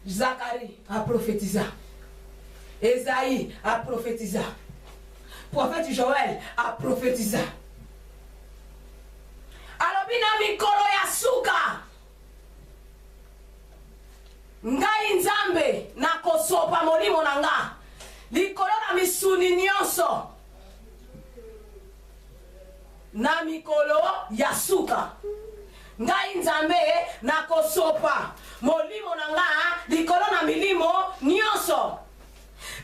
Zacharie a prophétisé. Esaïe a prophétisé. Prophète Joël a prophétisé. Alobi na mikolo ya suka. Ngai Nzambe na kosopa molimo na nga likolo na misuni nyonso na mikolo ya suka. Ngai Nzambe na kosopa molimo na nga likolo na milimo nyonso.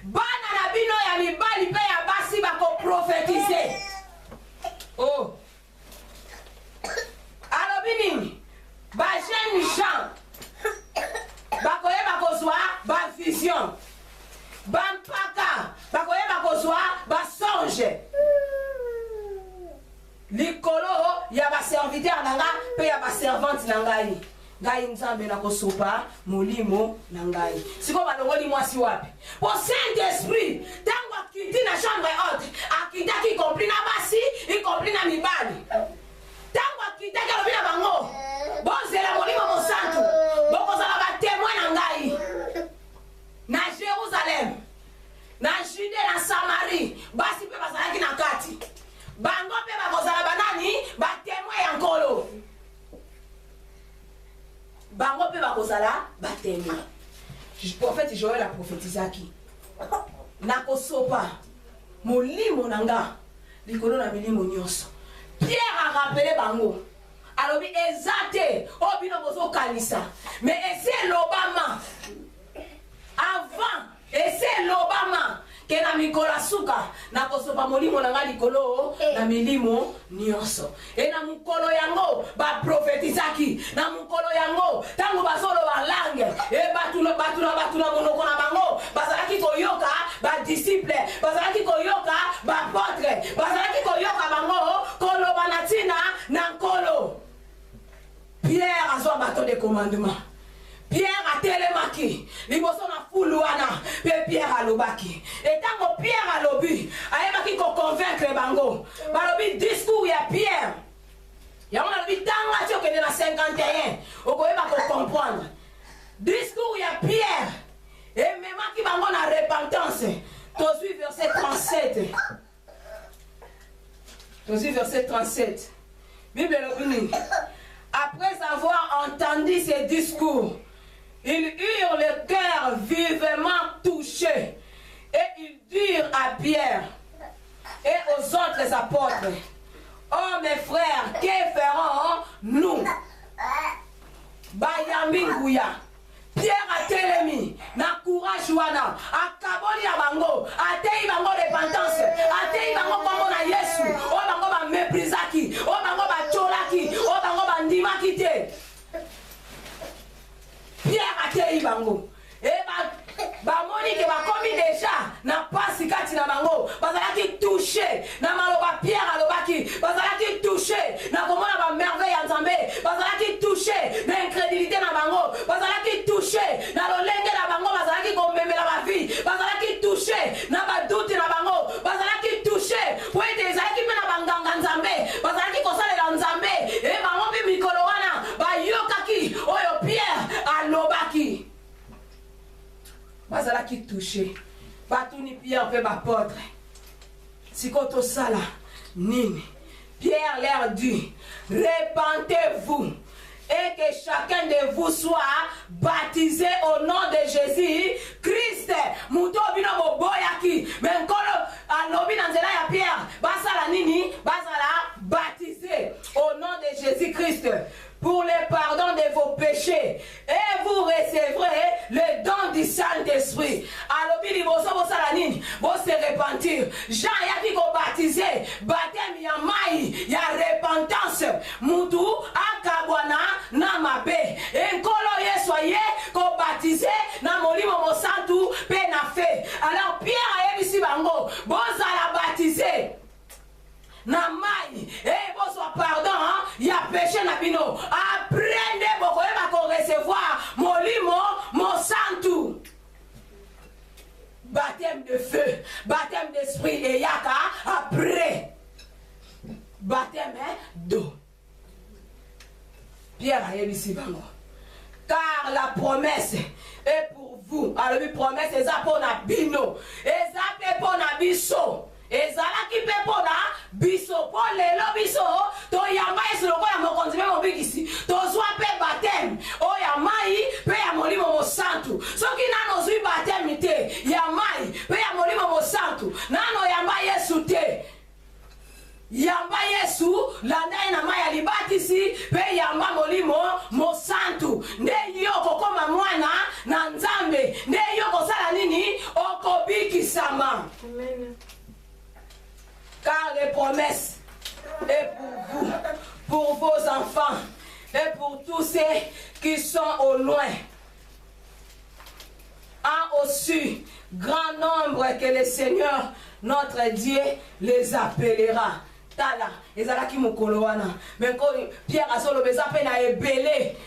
Bana na bino ya mibali pe ya basi bako prophétiser. Oh. Alobi nini? Ba jeune Jean bakoye bakozwa ba vision. Bampaka bakoye bakozwa ba songe. Likolo ya ba serviteur nanga pe ya ba servante nangai. Ngai Nzambe na kosopa molimo nangai. Siko balongoli mwasi wapi? Po Saint-Esprit tango akiti na chambre haute, akita ki compris na basi, y compris na mibali. Tango akita ki lobi na bango. Bonzela molimo mo santu. Bokozala ba témoin na ngai. Na Jérusalem, na Judée, na Samarie, basi pe bazalaki na kati. Bango pe bakozala banani ba témoin ya nkolo. Bango pe bakozala ba témoin. Prophète Joël a prophétisé qui na kosopa molimo nanga likolo na milimo nyonso. Pierre a rappelé bango. Alobi ezate obino bozo kanisa. Mais essaie l'Obama. Avant, essaie l'Obama. Ke na mikola suka na kosopa molimo na likolo na milimo nyonso. E na mukolo yango ba prophétisaki. Na mukolo yango tango bazolo ba langue. E batuna monoko na bango. Bazalaki koyoka ba disciple. Bazalaki koyoka ba commandement. Pierre a télémaki, liboso na fuluana, pe Pierre a lobaki. Et tant que Pierre a lobi, ayebaki ko convaincre bango. Balobi discours ya Pierre. Ya on a lobi tanga tio que na 51, okoyeba ko comprendre. Discours ya Pierre. Et même qui bango na repentance. Tosu verset 37. Tosu verset 37. Bible lobi. Après avoir entendu ces discours, ils eurent le cœur vivement touché et ils dirent à Pierre et aux autres apôtres, oh mes frères, que ferons-nous? Bayambinguya. Pierre a télémi, na courage wana, a kaboli a bango, a tei bango repentance, a tei bango bango na Yesu, o bango ba méprisaki, o bango ba tcholaki, o bango ba ndimaki te. Pierre a tei bango, e ba moni ke ba komi déjà na pasi kati na bango, bazalaki touché, na maloba Pierre alobaki, bazalaki touché, na komona ba merveille ya Nzambe, bazalaki touché, na incrédulité na bango, bazalaki touché, na lolenge na bango, bazalaki komemela ba vie, bazalaki touché, na ba doute na bango, bazalaki touché, po ete ezalaki mpe na banganga Nzambe, bazalaki kosalela Nzambe, e bango mpe mikolo wana, bayokaki, oyo Pierre alobaki. Bazalaki touché. Batuni Pierre fait apôtre. Sikoto sala nini. Pierre leur dit, répentez-vous et que chacun de vous soit baptisé au nom de Jésus Christ. Muto bino boboyaki. Men kolo alobi nanzela ya Pierre. Basala nini? Basala baptisé au nom de Jésus Christ pour le pardon de vos péchés et vous recevrez le don du Saint-Esprit. Alobi liboso bosala nini? Vous se repentir. Jean yaki ko baptisé, baptême ya mai, ya repentance. Mutu akabwana na mabe. Enkolo Yesu ye ko baptisé na molimo mosantu pe na fe. Alors Pierre a yebisi bango, bozala baptisé na mai et bonsoir pardon il y a péché na bino apprendre bokoyeba ko recevoir molimo mosantu baptême de feu baptême d'esprit et yaka après baptême d'eau. Pierre a yebisi bango car la promesse est pour vous. Alors la promesse est pour na bino et pour na biso. Ezalaki pe pona biso po lelo biso to yamba Yesu lokola mokonzi me mobikisi to zwa pe baptême o ya mai pe ya molimo mosantu soki nano zwi baptême te ya mai pe ya molimo mosantu nano yamba Yesu te yamba Yesu landai na mai alibatisi pe yamba molimo mosantu nde yo kokoma mwana na Nzambe nde yo kosala nini okobikisama. Amen. Car les promesses est pour vous, pour vos enfants et pour tous ceux qui sont au loin. En aussi grand nombre que le Seigneur, notre Dieu, les appellera. Tala, ezalaki mokolo wana. Mais quand Pierre a solo bezape na ebele,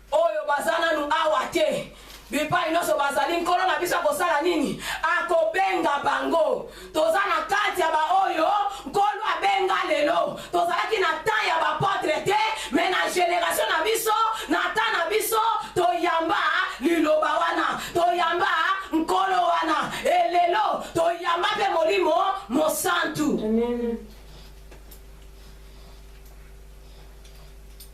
oyo bazana nu awate. Bipa inoso bazali nkolo na biso kosala nini akobenga bango toza na kati ya ba oyo nkolo abenga lelo tozalaki na temps ya ba porte te mais na génération na biso na temps na biso toyamba liloba wana toyamba nkolo wana elelo toyamba pe molimo mosantu. Amen.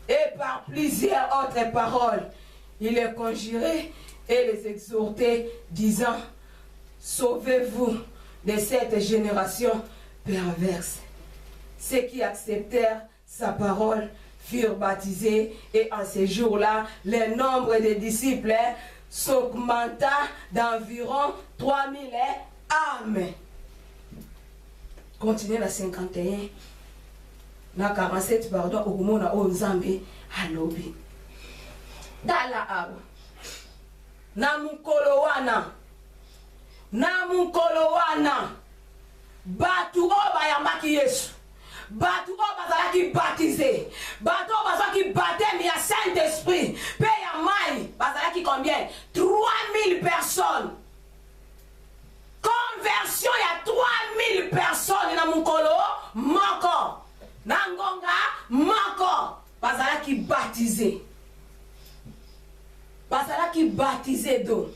Et par plusieurs autres paroles il est conjuré et les exhorter, disant, sauvez-vous de cette génération perverse. Ceux qui acceptèrent sa parole furent baptisés et en ces jours-là, le nombre des disciples s'augmenta d'environ 3000 âmes. Continuez la 51. La 47, pardon, au moment où Nzambe a lobby. Dans la âme. Na mukolo wana batu o bayambaki Yesu batu o bazalaki baptisé batu o bazalaki baptême ya Saint-Esprit pe baptisé. Bazala qui baptisé d'eau.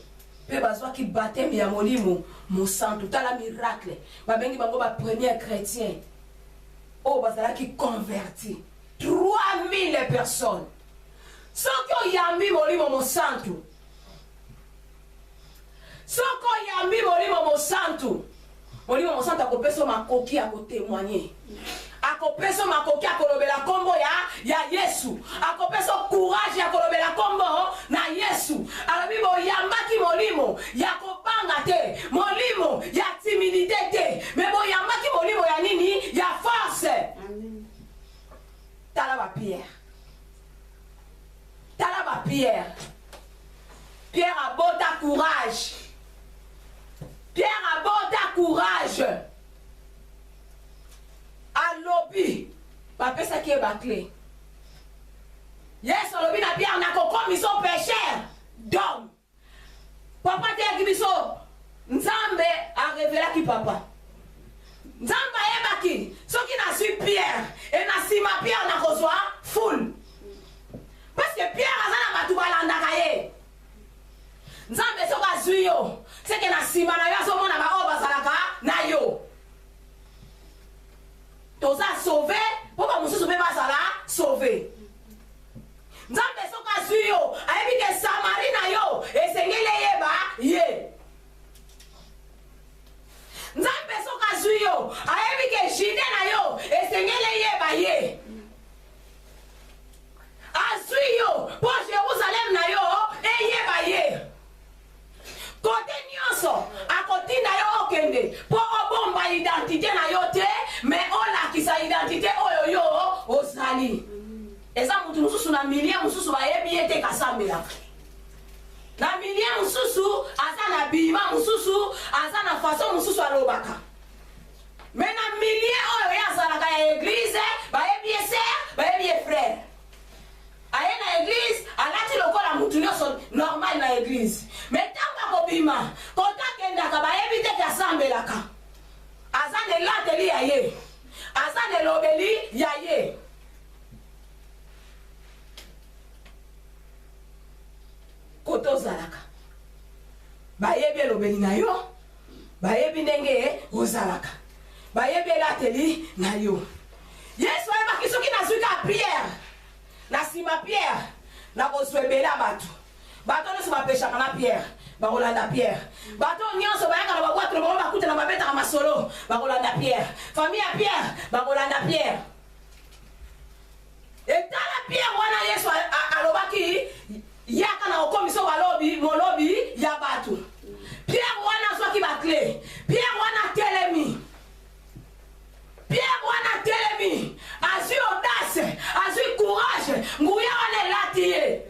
Pe bazwa qui baptême ya molimo mon sang tout à la miracle. Ba bengi bango ba premier chrétien. Oh bazala qui converti. 3000 personnes. Soko yambi molimo mon santu. Soko yambi molimo mon santu. Molimo mon santu akopeso makoki akotémoigner. Akopeso makoki akolobela kombo ya Yesu. Akopeso courage ya kolobela kombo na Yesu. Alabibo yambaki molimo ya kopanga te. Molimo ya timidité te. Mais bo yambaki molimo ya nini? Ya force. Amen. Talaba Pierre. Talaba Pierre. Pierre a beau ta courage. Pierre a beau ta courage. Alobi. Papa ça qui est bâclé. Yes, alobi na Pierre na kokomi son pécheur d'homme. Papa te akibiso. Nzambe a révélé qui papa. Nzamba yebaki. Soki na su Pierre et na sima Pierre na kozwa full. Parce que Pierre azana batu balanda kaye. Nzambe soka zuyo. C'est que na sima na yo so mona ba oba salaka na yo. Toza sauvé, pourquoi mon sauvé pas ça sauvé. Nzambe soka zuyo, ayebi ke Samari na yo, esengele yeba ye. Nzambe soka zuyo, ayebi ke Jide na yo, esengele yeba ye. Azuyo, pour Jérusalem na yo, yeba ye. Côté nyonso, à côté na yo okende, pour obomba identité na yo te, mais on la qui sa identité oyo yo osali. Eza mutu mususu na milie mususu ba yebi ete kasambela. Na milie mususu asa na bima mususu asa na façon mususu alobaka. Mais na milie oyo ya salaka ya église, ba yebi sœur, ba yebi frère. Aye na église, alati lokola mutu nyonso normal na église. Mais tamba kobima, kota kenda ka ba yebi te kasambelaka. Asa de lateli ya ye. Asa de lobeli ya ye. Koto zalaka. Ba yebi lobeli na yo. Ba yebi ndenge ozalaka. Ba yebi lateli na yo. Yesu ayeba kisoki na suka Pierre. Na sima Pierre. Na koswebela batu. Bato ne ba peshaka na Pierre. Bakolanda Pierre. Bato nyonso bayaka na babwatro bango bakuta na babeta na masolo. Bakolanda Pierre. Famille ya Pierre. Bakolanda Pierre. Etala Pierre wana Yesu alobaki yaka na okomiso walobi molobi ya batu. Pierre wana soki bakle. Pierre wana telemi. Pierre wana telemi. Azu audace, azu courage. Nguya wana latiye.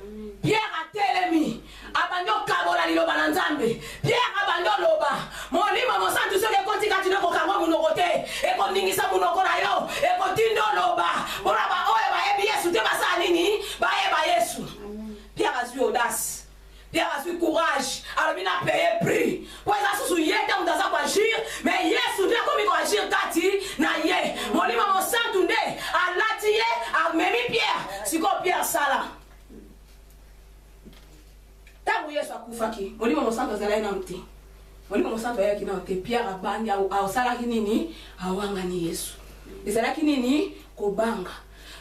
Pierre a telemi. Abanyo kabola liloba na Nzambe. Pierre abanyo loba. Molimo mosantu soke konti katino ko kangwa munokote. Eko ningisa munoko na yo. Eko tindo loba. Ora ba oye ba ebi Yesu te basa nini? Ba eba Yesu. Pierre a eu audace. Pierre a eu courage. Alors il a payé prix. Pour ça sous yete on doit agir, mais Yesu te comme il agir kati na ye. Molimo mosantu nde a latiye a memi Pierre. Siko Pierre sala. Tabu Yesu akufaki. Molimo mosantu zala na mti. Molimo mosantu yaki na mti. Pierre abandi au sala kinini awanga ni Yesu. Ezala kinini kobanga.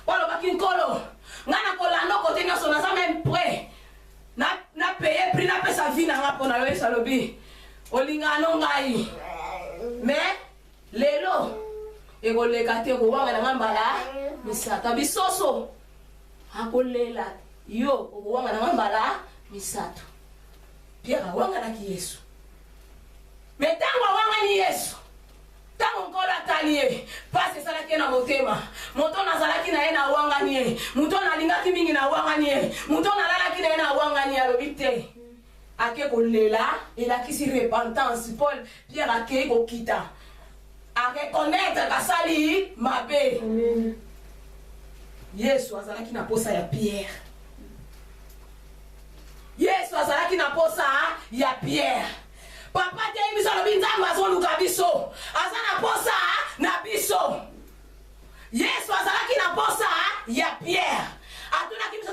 Walo bakinkolo. Ngana kolano kote nyoso na même prêt. Na payer prix na pesa vie na ngapo na yo salobi. Olingano ngai. Mais lelo egoleka te ko wanga na ngambala misata bisoso. Akolela yo ko wanga na ngambala misato. Pierre wanga na ki Yesu. Mais tango wanga ni Yesu. Tango nkola talie pase sala kena motema moto na sala kina ena wanga nie moto na linga kimingi na wanga nie moto na lala kina ena wanga nie alobite ake kolela ela kisi repentance Paul Pierre ake ko kita a reconnaître ka sali mabe Yesu azala kina posa ya Pierre Yesu azala kina posa ya Pierre Papa te imiso lo binzangu azoluka biso. Azana posa na biso. Yesu azalaki na posa ya Pierre. Atuna kimisa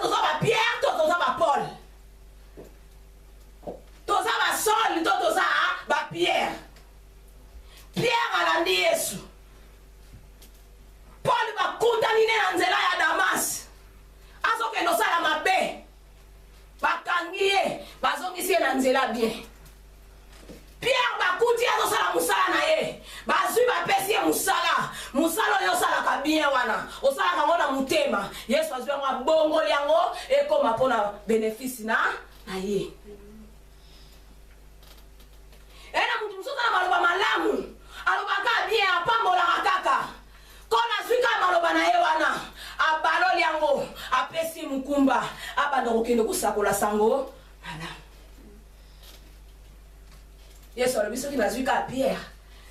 nzela bien. Pierre bakuti azosala musala na ye. Bazui bapesi ye musala. Musala oyo osalaka bien wana. Osalaka yango na mutema. Yesu azwi yango abongoli yango ekoma mpona bénéfice na ye. Ena mutu mosusu na maloba malamu. Alobaka bien apambolaka kaka. Kona zwika maloba na ye wana. Abaloli yango. Apesi mukumba. Abanda kokende kusakola sango. Malamu. Yesu alobi soki nazwi ka Pierre,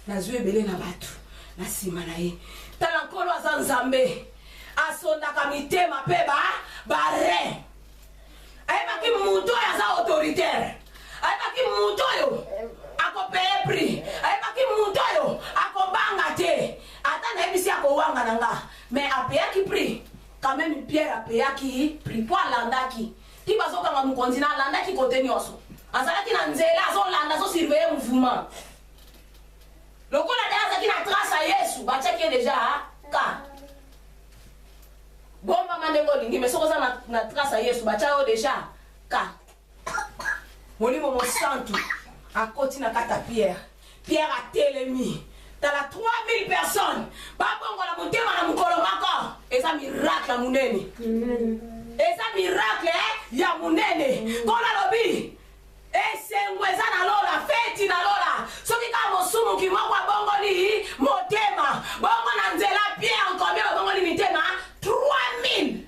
nazwi ebele na batu, na sima na ye. Tala nkolo aza nzambe, asondaka mitema pe bare. Ayebaki mutu oyo aza autoritaire. Ayebaki mutu oyo akopeye prix. Ayebaki mutu oyo akobanga te. Ata nayebisi akowanga na nga. Mais apeyaki prix. Quand même Pierre apeyaki prix po alandaki. Ti bazokanga mokonzi na alandaki kote nyonso. Azalaki na nzela azolanda zo surveiller mouvement. Lokola azalaki na trace à Yesu, batiaki déjà ka. Bomba mandengo lingi mais sokoza na trace à Yesu, batiaki déjà ka. Molimo mo santu akoti na kata Pierre. Pierre a telemi. Tala 3000 personnes. Babongo la motema na mukolo mako. Eza miracle munene. Eza miracle ya munene. Kola lobi. Esengweza na lola, feti na lola. Soki ka mosumu ki mwa bongo ni motema. Bongo na nzela Pierre combien bongo ni mitema? 3000.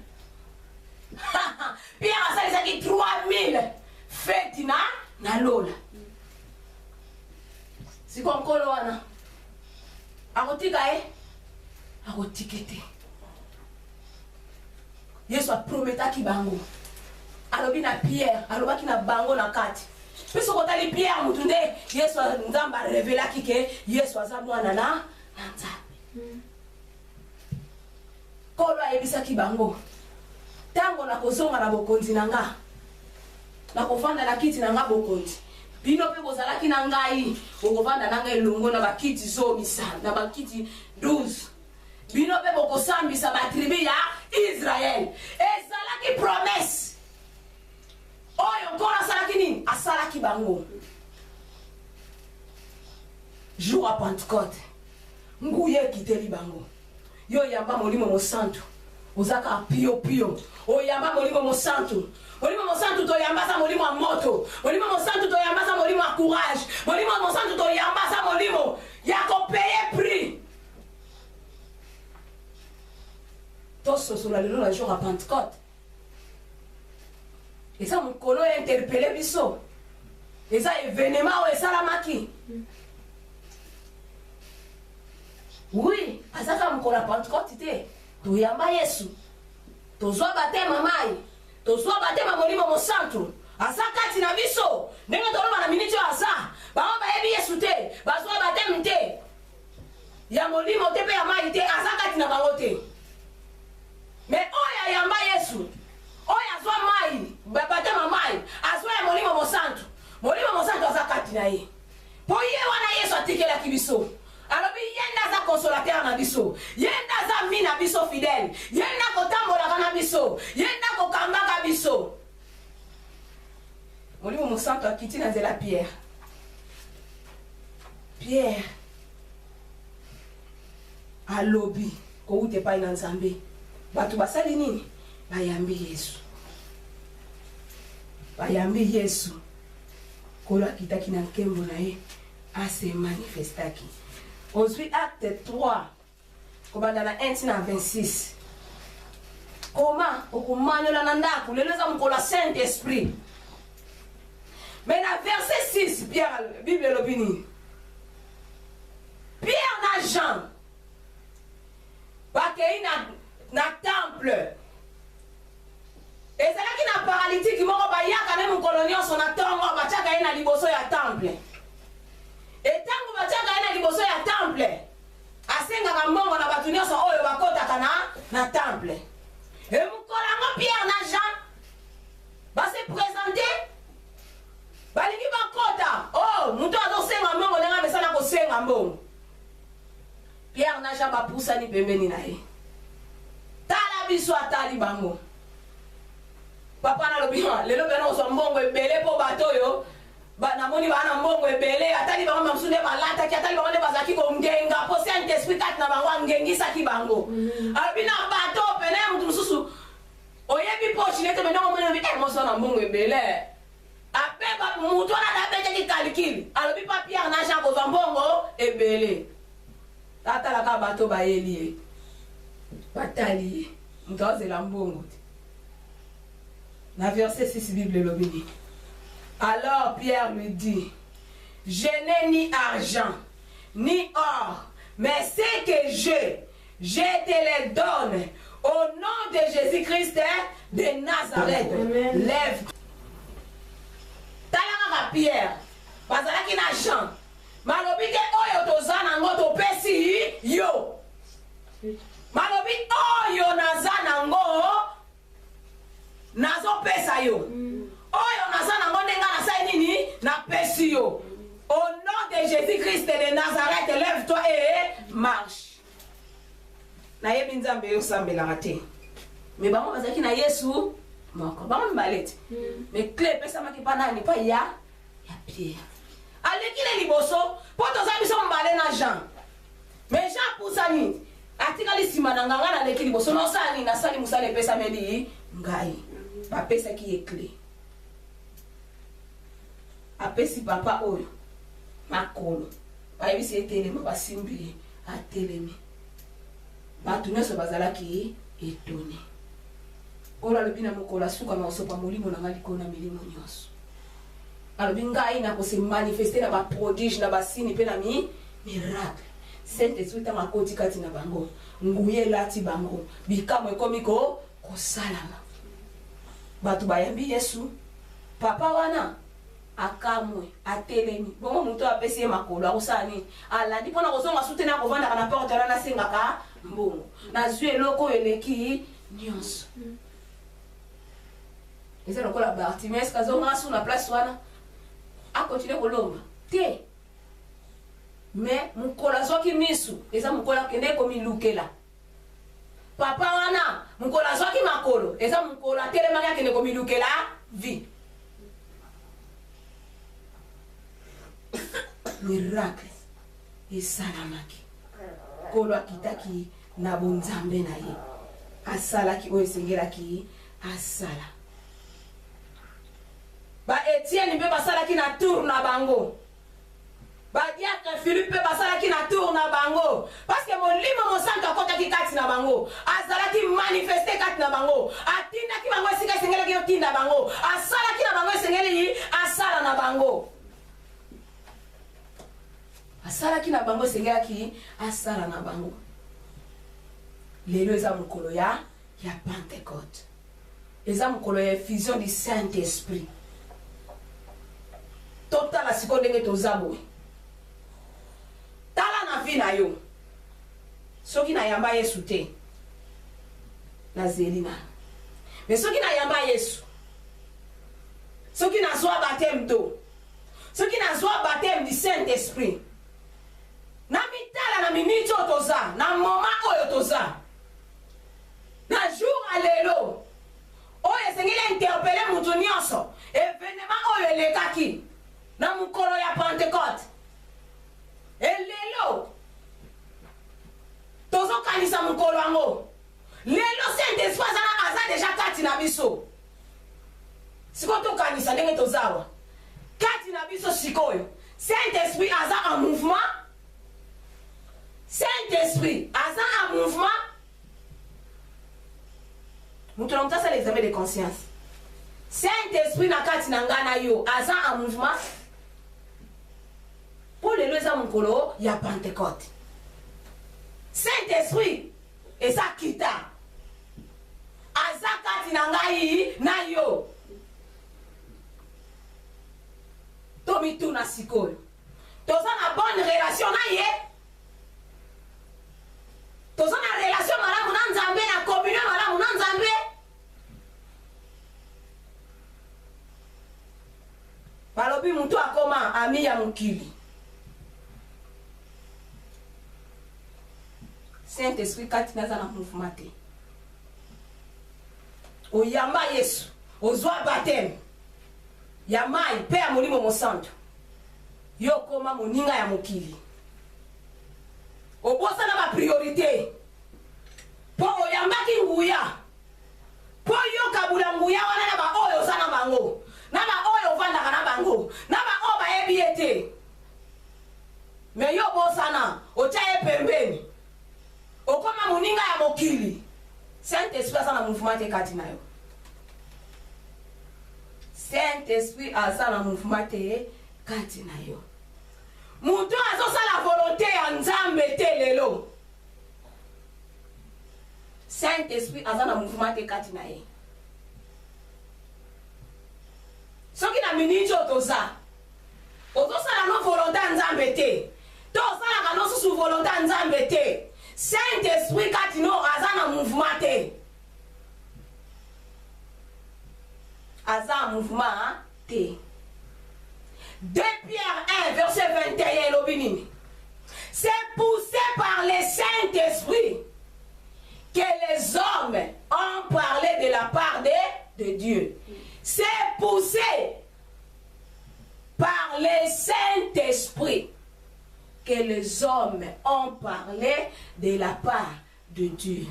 Pierre asali ki 3000. Feti na lola. Siko nkolo wana. Akotika akotikete. Yesu a prometaki bango. Alobi na Pierre, alobaki na bango na kati. Peso kotali Pierre mutunde, Yesu nzamba revelaki ke Yesu aza mwana na nzambe. Kolo ayebisaki bango. Tango na kozonga na bokonzi na nga. Na kofanda na kiti na nga bokonzi. Bino pe bozalaki na ngai, bokovanda na nga elongo na bakiti zomisa, na bakiti 12. Bino pe bokosambisa ba tribu ya Israël. Ezalaki promesse. Oyo nkora salaki nini? Asalaki bango. Jour à Pentecôte. Nguye kiteli bango. Yo yamba molimo mo santu. Ozaka pio pio. O yamba molimo mo santu. Molimo mo santu to yamba sa molimo a moto. Molimo mo santu to yamba sa molimo a courage. Molimo mo santu to yamba sa molimo ya ko payer prix. Tous sur le jour à Pentecôte. Et ça, mon colo est interpellé biso. Et ça, événement où est salamaki. Oui, à ça, quand on a Pentecôte, tu yamba Yesu. Tu sois baptême mamai. Tu sois baptême molimo mo santu. À ça, quand tu n'as biso. N'est-ce pas na minute à ça. Ba on ba ebi Yesu te. Ba sois baptême te. Ya molimo te pe ya mai te. À ça, quand tu n'as pas voté. Mais oh ya yamba Yesu. Oya zwa mai, bapatema mai, azwa ya molimo mo santu. Molimo mo santu azakati na ye. Po ye wana Yesu atikela kibiso. Alobi yenda za consolateur na biso. Yenda za mi na biso fidèle. Yenda kotambola na biso. Yenda kokambaka biso. Molimo mo santu akiti na nzela Pierre. Pierre alobi ko ute pa ina nzambe. Batu basali nini? Bayambi Yesu. Bayambi Yesu. Kola kitaki na nkembo na ye. Ase manifestaki. Ensuite, acte 3. Kobanda na 1 na 26. Comment? Okumanola na ndaku. Leleza mkola Saint-Esprit. Mais na verset 6, Pierre, Bible l'opini. Pierre na Jean. Bakei na temple. Et c'est là qu'il y a un paralytique qui m'a dit qu'il y a un colonien son attendre, il y a un liboso ya temple. Et tant que il y a un liboso ya temple, asenga kamongo na batu nyonso oyo bakota na temple. Et mukolanga Pierre na Jean va se présenter. Balingi bakota. Oh, muto azosenga mongo lenga mesana ko senga mbongo. Pierre na Jean ba poussa ni pembeni na ye. Tala biso atali bango. Papa na lobi lelo beno so mbongo ebele po bato yo namoni bana mbongo ebele atali bango mamsune balata ki atali bango bazaki ko ngenga po saint esprit kat na bango ngengisa ki bango abina bato pene mutu mususu oyebi po chilete mena mo mena vite mo sona mbongo ebele apeba mutu na dabeje ki calcul alobi papier na Jean ko mbongo ebele tata la ka bato ba elie batali mutu la mbongo na verset 6 Bible lobini. Alors Pierre lui dit, je n'ai ni argent, ni or, mais ce que je te les donne. Au nom de Jésus-Christ de Nazareth, lève. Talanga Pierre, bazalaki na Jean, malobi ke oyo tozana ngo topesi yo. Malobi oyo nazana ngo nazo pesa yo. Oyo nazana ngo nenga na sai nini na pesi yo. Au nom de Jésus-Christ de Nazareth, lève-toi et marche. Na yebi nzambe yo sambela te. Mais bango bazaki na Yesu moko. Bango mbalete. Mais clé pesa maki pa nani pa ya Pierre. Alekile liboso poto za biso mbale na Jean. Mais Jean pusani atikali sima na nganga na lekili boso no sali na sali musale pesa medi ngai. Ba pesa ki e clé. Apesi papa oyo makolo bayebisi etelema basimbi atelemi bato nyonso bazalaki etone oyo alobi na mokolo asuka na osopa molimo na ngai likolo na milimo nyonso alobi ngai na kose manifeste na baprodige na basini mpe na miracle saint esprit ntango akoti kati na bango nguye elati bango bikamo ekomi kosalama bato bayambi Yesu papa wana akamwe atelemi bongo muto apesi ye makolo akosani alandi mpona kozonga sutene akovandaka na porte wana nasengaka mbongo nazwi eloko eleki nyonso eza lokola Bartimaeus kazonga su na place wana akontinue kolomba te mais mokolo azwaki misu eza mokolo akende komilukela papa wana mokolo azwaki makolo eza mokolo atelemaki akende komilukela vie miracle esalamaki kolo akitaki na bonzambe na ye asalaki oyo esengelaki asala ba Etienne mpe basalaki na tour na bango badiatre Philippe mpe basalaki na tour na bango parce que molimo mosantu akotaki kati na bango azalaki manifeste kati na bango atindaki bango esika esengelaki otinda bango asalaki na bango esengeli asala na bango asalaki na bango esengaki asala na bango lelo eza mokolo ya Pentecôte eza mokolo ya effusion du Saint-Esprit totala siko ndenge toza boye tala na vi na yo soki nayamba Yesu te nazeli na mais soki nayamba Yesu soki nazwa baptême to soki nazwa baptême du Saint-Esprit na mitala na minute oyo toza na moment oyo toza na jour alelo oyo esengeli interpele mutu nyonso événement oyo elekaki na mokolo ya Pentecôte elelo tozokanisa mokolo yango lelo Saint-Esprit aza deja kati na biso sikoyo tokanisa ndenge tozawa kati na biso sikoyo Saint-Esprit aza en mouvement Saint-Esprit aza en mouvement mutu na mutu asala examen de conscience Saint-Esprit na kati na nga na yo aza en mouvement po lelo eza mokolo ya Pentecôte Saint-Esprit eza kita aza kati na ngai na yo tomituna sikoyo toza na bonne relation na ye toza na relation malamu na Nzambe na communion malamu na Nzambe balobi mutu akoma ami ya mokili Saint-Esprit kati naza na mouvement te oyamba Yesu ozwa baptême ya mai pe ya molimo mosantu yo koma moninga ya mokili obosa na ba priorité po oyambaki nguya po yo kabula nguya wana na ba oyo oza na bango na ba oyo ovandaka na bango na ba oyo bayebi ye te me yo bosana otya ye pembeni okoma moninga ya mokili Saint-Esprit aza na mouvement te kati na yo Saint-Esprit aza na mouvement te kati na yo mutu azosala volonté ya nzambe te lelo Saint-Esprit aza na mouvement te kati na ye soki na miniti oyo toza ozosala no volonté ya nzambe te to osalaka no susu volonté ya nzambe te Saint-Esprit kati no aza na mouvement te aza mouvement te 2 Pierre 1 verset 21 l'obinini. C'est poussé par le Saint-Esprit que les hommes ont parlé de la part de Dieu. C'est poussé par le Saint-Esprit que les hommes ont parlé de la part de Dieu.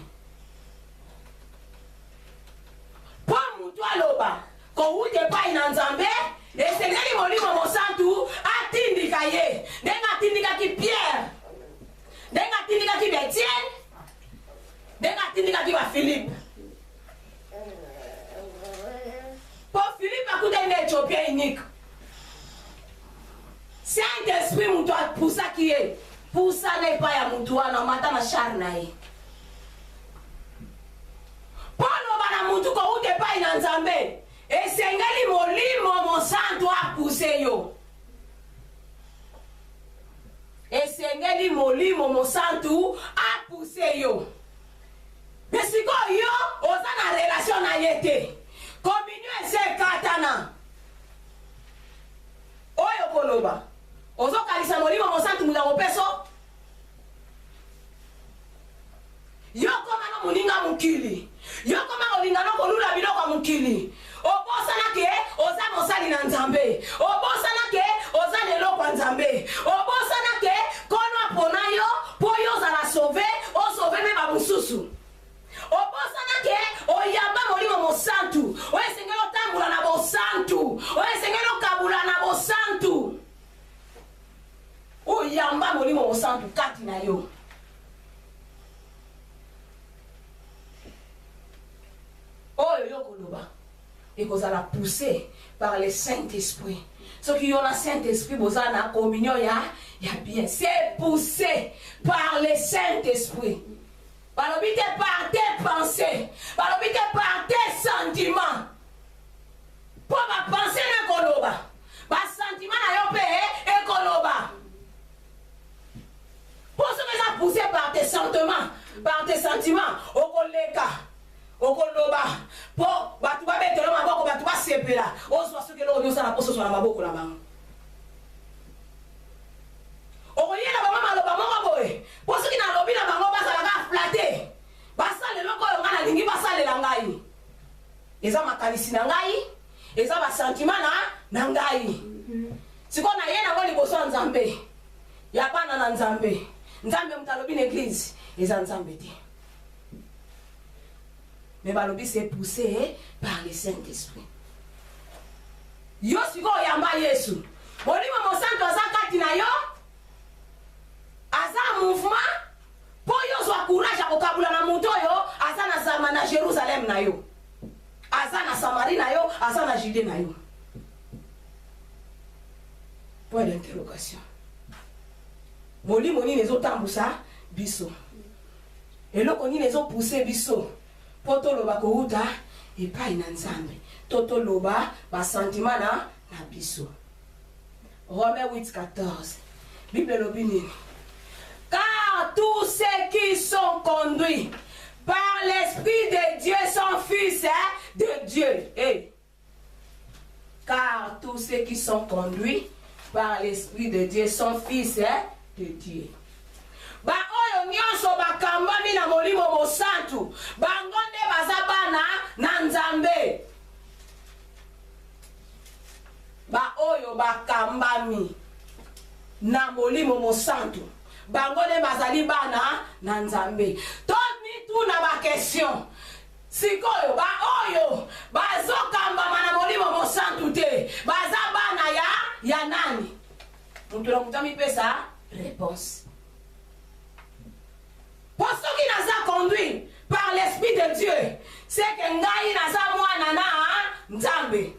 Pour toi, Loba, quand vous n'êtes pas in Nzambe, le Seigneur molimo mosantu atindika ye ndenga atindika ki Pierre ndenga atindika ki Etienne ndenga atindika ki ba Philippe pour Philippe akuta une Éthiopien unique Saint-Esprit mutu poussa ki ye poussa na pa ya mutu wana mata na char na ye Paulo bana mutu ko ute pa ina Nzambe esengeli molimo mosantu apuse yo esengeli molimo mosantu apuse yo besiko yo oza na relation na ye te communion ese katana oyo koloba ozokalisa molimo mosantu muza mopeso yo koma no moninga mokili yo koma olinga no kolula biloko mokili obosana ke oza mosali na Nzambe obosana ke oza leloko ya Nzambe obosana ke kono apona yo po yo ozala sauve osauve me bamosusu obosana ke oyamba molimo mosantu oyesengeli otambola na bosantu oyesengeli okabula na bosantu oyamba molimo mosantu kati na yo oyo yo koloba et qu'on a poussé par le Saint-Esprit. Ce qui ont le Saint-Esprit, vous avez la communion, il y a bien. C'est poussé par le Saint-Esprit. Par tes pensées, par tes sentiments. Pour ma pensée, ne koloba. Ma sentiment, et koloba. Pour ce que ça poussé par tes sentiments, au koleka. okoloba po batu babetelo maboko batu basepela ozwa soki lo nyosa na poso na maboko na bango okoyela ba mama loba moko boye po soki na lobi na bango basala ka flatter basale loko yo ngana lingi basale la ngai eza makanisi na ngai eza ba sentiment na ngai siko na ye na ngoli boso Nzambe ya bana na Nzambe mutalobi na église eza Nzambe te mais balobi c'est poussé par le Saint-Esprit. Yo siko yamba Yesu. Molimo mosantu aza kati na yo. Aza mouvement. Po yo zwa courage akokabula na muto yo. Aza na zama na Jérusalem na yo. Aza na Samarie na yo. Aza na Judée na yo. Point d'interrogation. Molimo nini ezotambusa biso. Eloko nini ezopousse biso. Poto loba kouta epai na Nzambe toto loba ba sentiment na biso Romains 8:14 Bible lobi nini car tous ceux qui sont conduits par l'Esprit de Dieu sont fils de Dieu car tous ceux qui sont conduits par l'Esprit de Dieu sont fils de Dieu ba oyo nyonso bakambami na molimo mosantu bango nde baza bana na Nzambe oyo bakambami na molimo mosantu bango nde bazali bana na nzambe. Tomituna bakestion sikoyo baoyo bazokambama na molimo mosantu te baza bana ya nani? Mutu na mutu amipesa réponse. Pour ceux qui nous a conduits par l'Esprit de Dieu, c'est que ngai naza mwana na nzambe.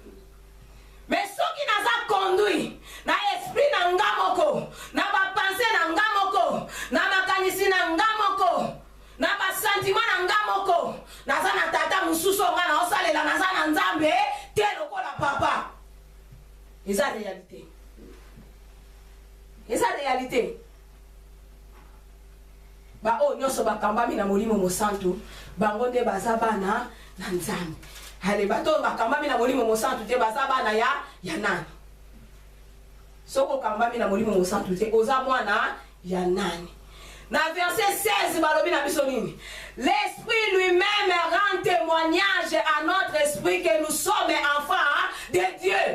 Mais ceux qui nous a conduits na esprit na ngamoko, na ba pensée na ngamoko, na makanisi na ngamoko, na ba sentiment na ngamoko, naza na tata mususu nga na osalela naza na nzambe te lokola papa. Eza réalité. Eza réalité. Ba o nyoso bakambami na molimo mosantu bango nde baza bana na nzambe. Hale bato bakambami na molimo mosantu te baza bana ya nani? Soko kambami na molimo mosantu te oza mwana ya nani? Na verset 16 balobi na biso nini? L'esprit lui-même rend témoignage à notre esprit que nous sommes enfants de Dieu.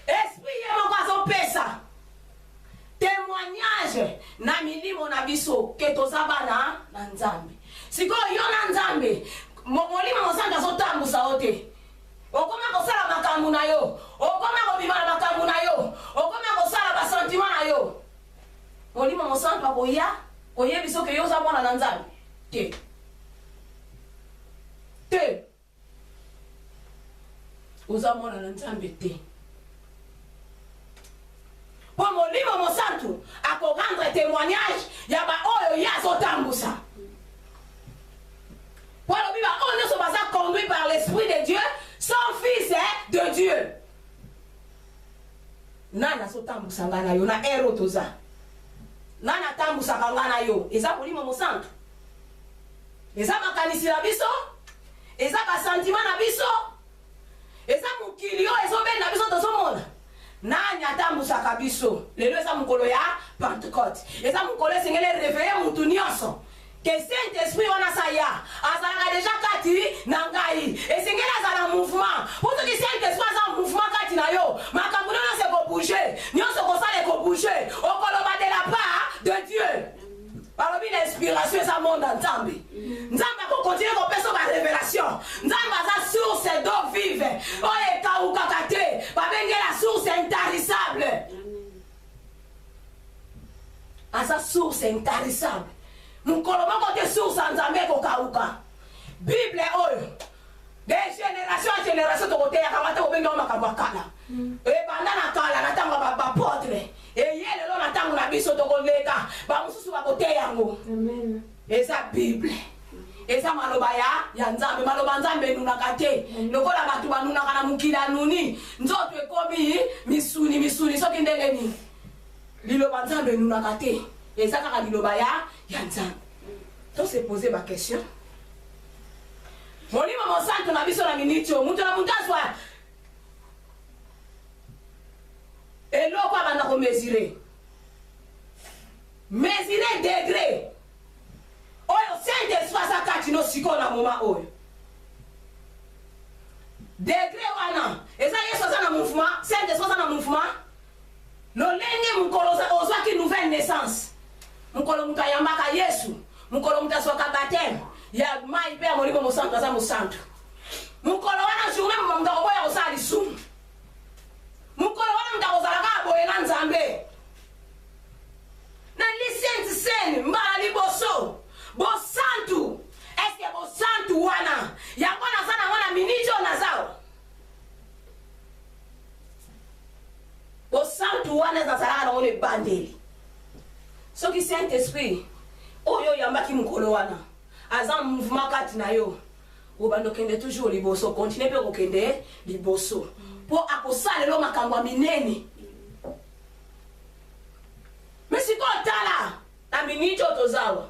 Esprit yemo kwazo pesa témoignage na milimo na biso ke tozabana na nzambe. Siko yo na nzambe molimo mosanga zotambusa ote. Okoma kosala makambo na yo, okoma kobima na makambo na yo, okoma kosala ba sentiment na yo. Molimo mosanga boya oye biso ke yo zabona na nzambe. Te ozamona na nzambe te. Pour molimo mosantu ako rendre témoignage ya ba oyo yazo tambusa. Pour le biba on ne se basa conduit par l'esprit de Dieu, son fils de Dieu. Nana so tambusa ngana yo na ero toza. Nana tambusa ngana yo, eza molimo mosantu. Eza makanisi na biso, eza ba sentiment na biso, eza mukilio ezobe na biso tozomona. Nani atambusaka biso lelo eza mukolo ya Pentecôte eza mukolo esengeli réveiller mutu nyonso ke Saint-Esprit wana saya azalaka deja kati na ngai esengeli azala mouvement puto ki Saint-Esprit aza mouvement kati na yo makambo nyonso ekobouge nyonso kosala ekobouge okoloba de la part de Dieu. Balobi l'inspiration eza monde nzambe nzambe akokontinue kopesa ba révélation nzambe aza source d'eau vive oyo ekawukaka te babenge la source intarissable aza source intarissable mokolo moko te source ya nzambe ekokawuka. Bible oyo de génération en génération tokoteyaka te kobenge o makambo ya kala ebanda na kala na ntango ya bapotre eye lelo na ntango na biso tokoleka bamosusu bakoteya yango. Eza Bible eza maloba ya nzambe. Maloba nzambe enunaka te lokola bato banunaka na mokili anuni nzoto ekomi misuni soki ndenge nini. Liloba nzambe enunaka te eza kaka liloba ya nzambe. To se poser ba question molimo mosantu na biso na miniti o mutu na mutu azwa eloko abanda komesire degré oyo Saint-Esprit aza kati no sikoyo na moma oyo degré wana eza Yesu aza na mouvement, Saint-Esprit aza na mouvement lolenge mokolo ozwaki nouvelle naissance mokolo mutu ayambaka Yesu mokolo mutu azwaka baptême ya mai mpe ya molimo mosantu aza mosantu mokolo wana journée mutu akoboya kosala lisumu mokolo wana mutu akozalaka aboye na nzambe na lisensi sene mbala liboso bosantu. Eske bosantu wana yango naza nango na miniti oyo nazao bosantu wana nazalaka nango na ebandeli soki Saint-Esprit oyo yambaki mokolo wana aza mouvement kati na yo obanda okende toujours liboso continue mpe kokende liboso mpo akosalelo makambo ya minene. Mais si tu là, na minute otozawa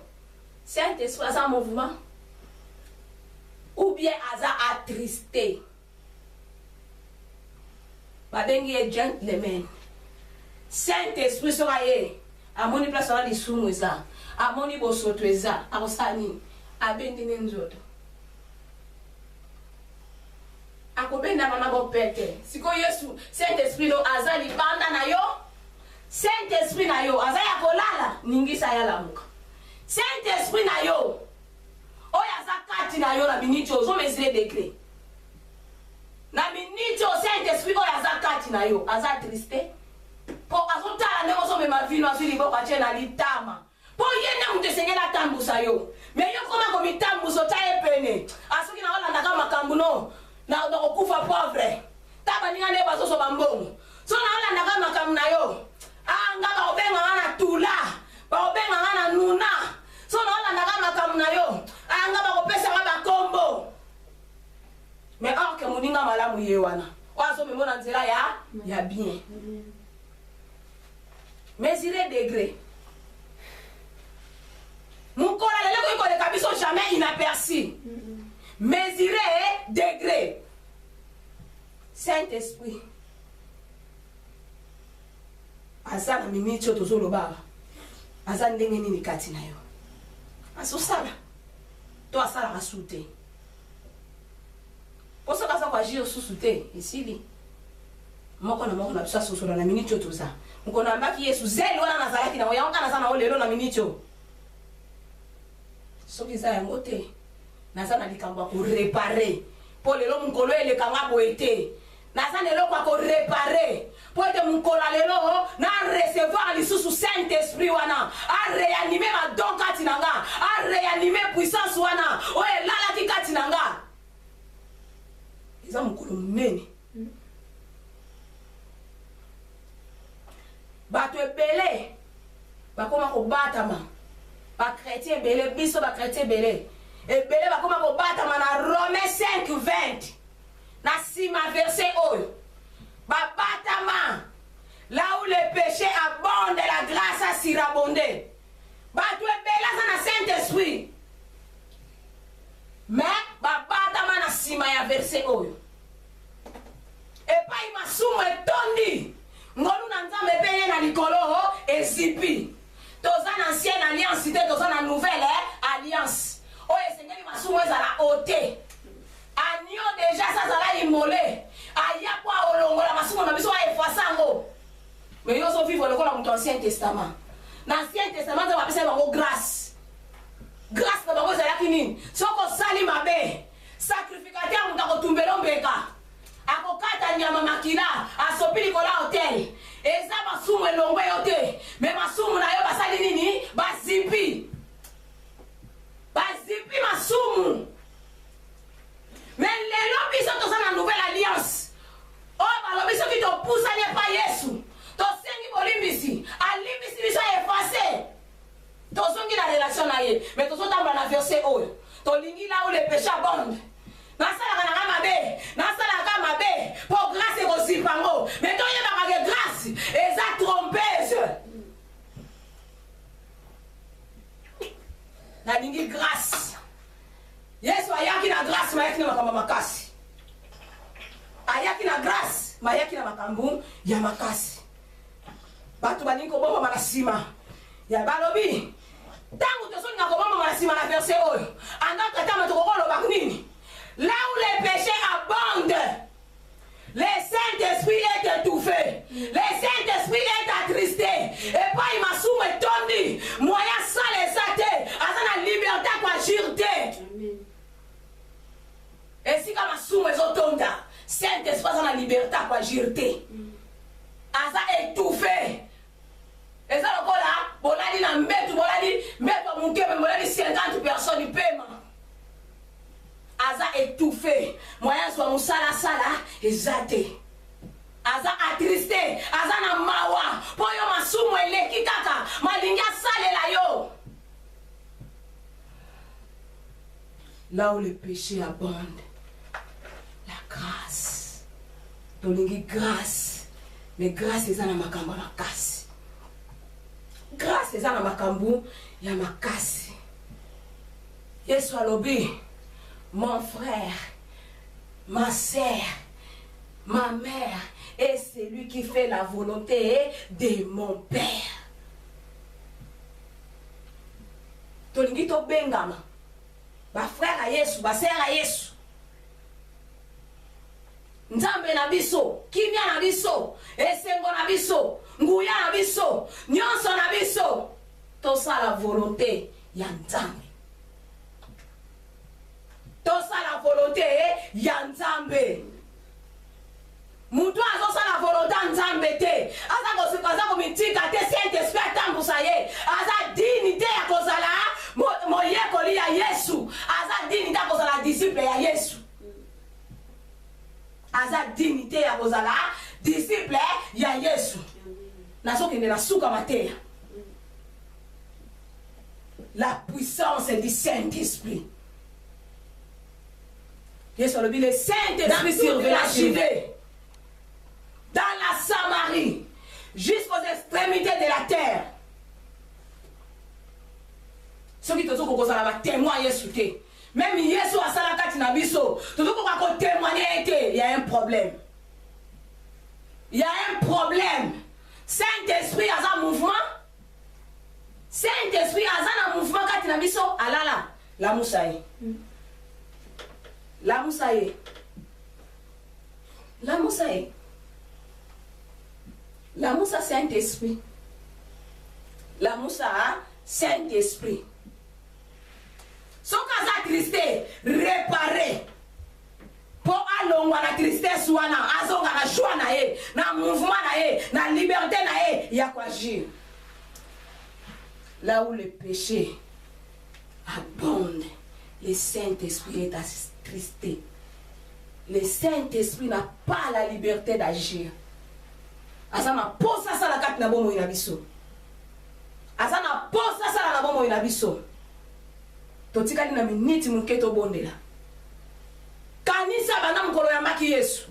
Saint-Esprit aza mouvement ou bien aza attristé babengi ye gentleman. Saint-Esprit soka ye amoni place wana lisumu eza amoni bosoto eza akosala nini abendi ne nzoto akobenda mama bopete siko Yesu Saint-Esprit lo aza libanda na yo Saint-Esprit na yo aza ya kolala ningisa ya lamuka Saint-Esprit na yo oyo aza kati na yo na miniti ozo mesure degré na miniti o Saint-Esprit oyo aza kati na yo aza triste po azotala ndenge ozomema vino azwi liboko atie na litama po ye nde moto esengeli atambusa yo me yo koma komitambusa otya ye pene asoki na olandaka makambo no na kokufa pauvre ta baninga nde bazosoba mbongo so na olandaka makambo na yo nga bakobenganga na tula bakobenganga na nuna so na olandaka makambo na yo nga bakopesaka bakombo me orke moninga malamu ye wana oyo azomema na nzela ya bien mesurer degré mukola lelo ko ikoleka biso jamais inaperçu mesurer degré Saint-Esprit aza na miniti oyo tozolobaka aza ndenge nini kati na yo azosala to asalaka su te po soki aza koagir susu te esili moko na biso asosola na miniti oyo toza mokolo ambaki Yesu zeli wana nazalaki nango yango kaka naza nango lelo na miniti oyo soki eza yango te naza na likambo ya korepare mpo lelo mokolo elekanga boye te naza na eloko ya korepare mpo ete mokolo lelo na recevoir lisusu Saint-Esprit wana areanime badon kati na nga areanime puissance wana oyo elalaki kati na nga eza mokolo monene bato ebele bakoma kobatama bakretien ebele biso bakretien ebele bakoma kobatama na Romains 5:20 na nsima verset oyo babatama là où le péché abonde la grâce a surabondé bato ebele aza na Saint-Esprit mais babatama na nsima ya verset oyo epai masumu etondi ngolu na nzambe mpe ye na likolo ezipi toza na ancienne alliance te toza na nouvelle alliance oyo esengeli masumu ezala ote anio deja sazala imole aya po aolongola masumu na biso aefasa yango me yo ozovivre lokola moto ancien testament na ancien testament nzambe apesa bango grâce na bango ezalaki nini soki osali mabe sacrificateur moto akotumbela mbeka akokata nyama makila asopi likolo hotel eza masumu elongwe yo te me masumu na yo basali nini bazipi masumu me lelo biso toza na nouvelle alliance oyo balobi soki topusani epa Yesu tosengi bolimbisi alimbisi biso efase tozongi na relation na ye me tozotambola na verset oyo tolingi la où le péché abonde nasalaka nanga mabe po grâce ekosipa ngo me toyebaka ke grâce eza trompeuse nalingi grâce Yesu ayaki na grâce mayaki na makambo makasi ayaki na grâce mayaki na makambo ya makasi bato balingi kobombama na nsima ya balobi ntango tozolinga kobombama na nsima na verset oyo andakatama tokokolobaka nini là où les péchés abondent, le Saint-Esprit est étouffé, le Saint-Esprit est attristé, et pas il m'a soumis tondi, moyen sale et saté, à la liberté quoi agir. Et si comme soumis zotonda, Saint-Esprit a la liberté quoi agir. À ça étouffé. Et ça le là, bon là dit na mettre, bon là dit mettre mon cœur, bon là dit 50 personnes du paiement. Aza étouffé moyen soit musala sala ezate aza attristé aza na mawa po yo masumu eleki kaka malingi asalela yo là où le péché abonde la grâce tolingi grâce mais grâce eza na makambo makasi grâce eza na makambo ya makasi Yesu alobi mon frère, ma sœur, ma mère est celui qui fait la volonté de mon Père. Tolingi to bengama. Ba frère à Yesu, ba sœur à Yesu. nzambe na biso, kimia na biso, esengo na biso, nguya na biso, nyonso na biso, tosa la volonté ya nzambe. Tosa la volonté ya nzambe. Mutu azosa la volonté ya nzambe te. Aza komitika te Saint-Esprit atambusa ye. Aza dignité ya kozala moyekoli ya Yesu. Aza dignité ya kozala disciple ya Yesu. Aza dignité ya kozala disciple ya Yesu. Nazokende na suka mateya. La puissance du Saint-Esprit. Yesu alobi le Saint-Esprit surveilla Judée, dans la Samarie, jusqu'aux extrémités de la terre. Ceux qui te sont kozala ba témoin Yesu te. Même Yesu asala kati na biso, tout ko ko témoigner te, il y a un problème. Il y a un problème. Saint-Esprit a un mouvement. Saint-Esprit a un mouvement kati na biso, alala, la moussaï. La moussaï. La moussaï. La moussa Saint-Esprit. La moussa Saint-Esprit. Son casa triste réparé. Pour alongwa la tristesse wana azonga na joie na ye, na mouvement na ye, na liberté na ye, ya quoi agir. Là où le péché abonde, le Saint-Esprit est attristé. Le Saint-Esprit n'a pas la liberté d'agir. Azana posa sala kat na bomo inabiso. Azana posa sala na bomo inabiso. Totikali na miniti munketo bondela. Kanisa bana mukolo ya maki Yesu.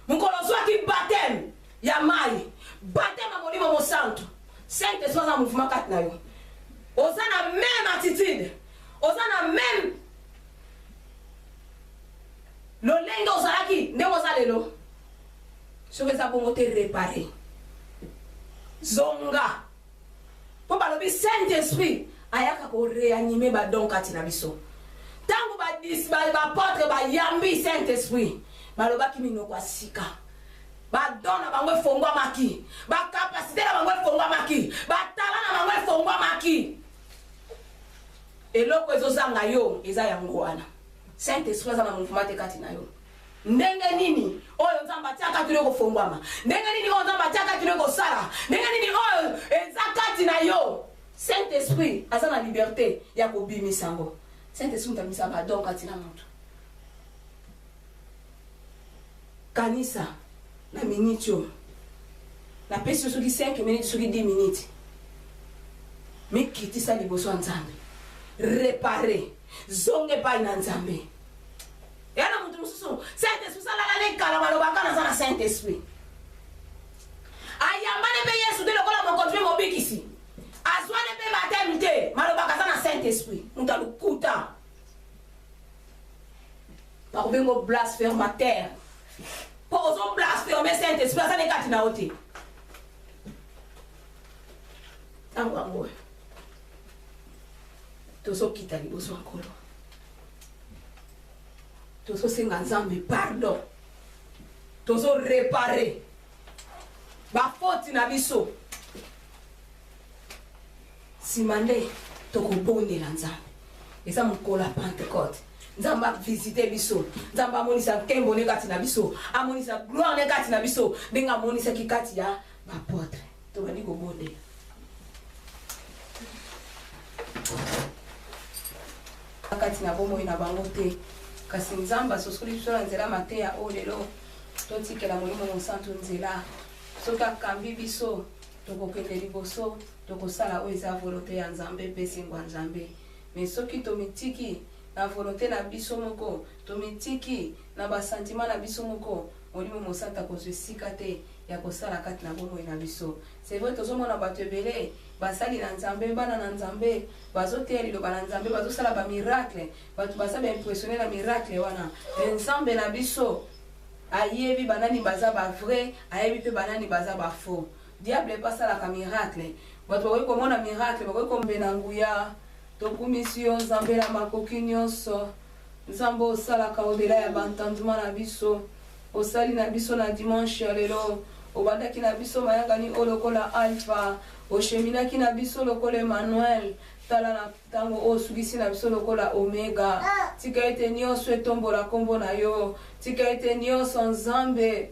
Mukolo zwaki baptême ya mai. Baptême ya molimo mo santo. Saint-Esprit za mouvement kat na yo. Ozana même attitude. Ozana même lolenga ozalaki nde ozalelo. Soki za bongo te réparé. Zonga. Po balobi Saint-Esprit ayaka ko réanimer ba don kati na biso. Tango ba apôtre ba yambi Saint-Esprit. Baloba ki mino kwa sika. Ba dona bango fongwa maki. Ba capacité na bango fongwa maki. Ba talent na bango fongwa maki. Eloko ezozanga yo eza yango wana. Saint-Esprit za na mouvement te kati na yo. Ndenge nini oyo nzamba tiaka tule ko fongwama. Ndenge nini oyo nzamba tiaka tule ko sala. Ndenge nini oyo eza kati na yo. Saint-Esprit aza na liberté ya ko bimisango. Saint-Esprit mutamisa ba donc kati na mutu. Kanisa na minute yo. Na pesi soki 5 minutes soki 10 minutes. Mais kiti sa liboso nzambe. Réparer. Zonge pa ina nzambe. Yana mutu mususu Saint-Esprit salala ne kala balobaka na za Saint-Esprit. Ayambane pe Yesu de lokola mo kontinue mo bikisi. Azwane pe baptême te malobaka za na Saint-Esprit. Mutalukuta. Par bengo blasphémateur. Pour on blasphémer Saint-Esprit ça ne kati na ote. Tango tozo kita liboso akolo. Tozo senga nzambe pardon. Tozo réparer. Ba faute na biso. Simande toko bonde la nzambe. Eza mukola Pentecôte. Nzamba visiter biso. Nzamba monisa kembo ne kati na biso. Amonisa gloire ne kati na biso. Denga monisa kikati ya ba apôtre. To bani ko bonde. Kati na bomo ina bango te kasi nzamba sosoli biso na nzela mateya o lelo totikela molimo mosantu nzela soki akambi biso tokokende liboso tokosala oyo eza volonté ya nzambe mpe singwa nzambe mais soki tomitiki na volonté na biso moko tomitiki na basentima na biso moko molimo mosantu akozwa esika te ya kosala kati na bomoi na biso. C'est vrai tozomona bato ebele basali na nzambe bana na nzambe bazoteya liloba na nzambe bazosala ba miracle bato baza ba impressionné na miracle wana nzambe na biso ayebi banani baza ba vrai ayebi pe banani baza ba faux. Diable pasalaka miracle bato bakoki komona miracle bakoki kombe na nguya tokumisi yo nzambe na makoki nyonso nzambe osalaka odela ya bantandement na biso osali na biso na dimanche ya lelo obandaki na biso mayangani o lokola alpha osheminaki na biso lokola Emmanuel tala na tango osugisi na biso lokola omega tika ete nyonso etombola kombo na yo tika ete nyonso nzambe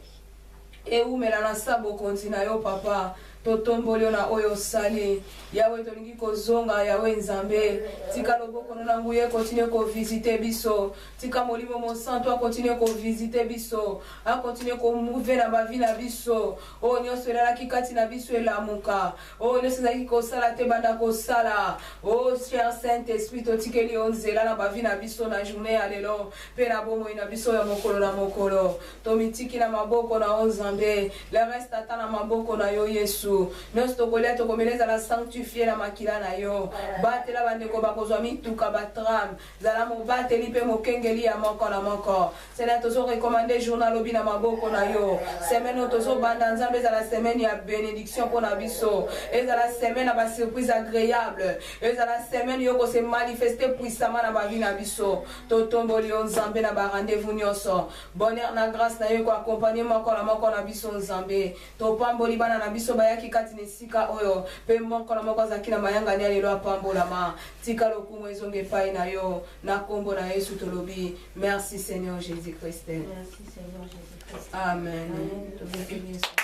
eumela na sabo konti na yo papa totomboli na oyo sali yawe tolingi kozonga yawe nzambe tika loboko na nguye continue ko visiter biso tika molimo mo santo continue ko visiter biso a continue ko mouver na bavi na biso o nyonso elaki kati na biso elamuka o nyonso ezalaki kosala te banda kosala o cher saint esprit totikeli onzela na bavi na biso na journée ya lelo mpe na bomoi na biso ya mokolo na mokolo tomitiki na maboko na o nzambe le reste ata na maboko na yo Yesu nyonso tokolia tokomeleza la sanctifier na makila na yo batela bandeko bakozwa mituka batram zala mobateli mpe mokengeli ya moko na moko sena tozo recommande journal lobi na maboko na yo semaine tozo banda nzambe ezala semaine ya bénédiction pour na biso ezala semaine na ba surprise agréable ezala semaine yo ko se manifester puissamment na ba vie na biso totomboli yo nzambe na ba rendez-vous nyonso bonheur na grâce na yo ko accompagner moko na biso nzambe topamboli bana na biso bayaki kati nesika oyo pe moko na moko azaki na mayanga ni alelo apambolama tika lokumu ezonge epai na yo na kombo na Yesu tolobi merci Seigneur Jésus-Christ. Merci Seigneur Jésus-Christ. Amen.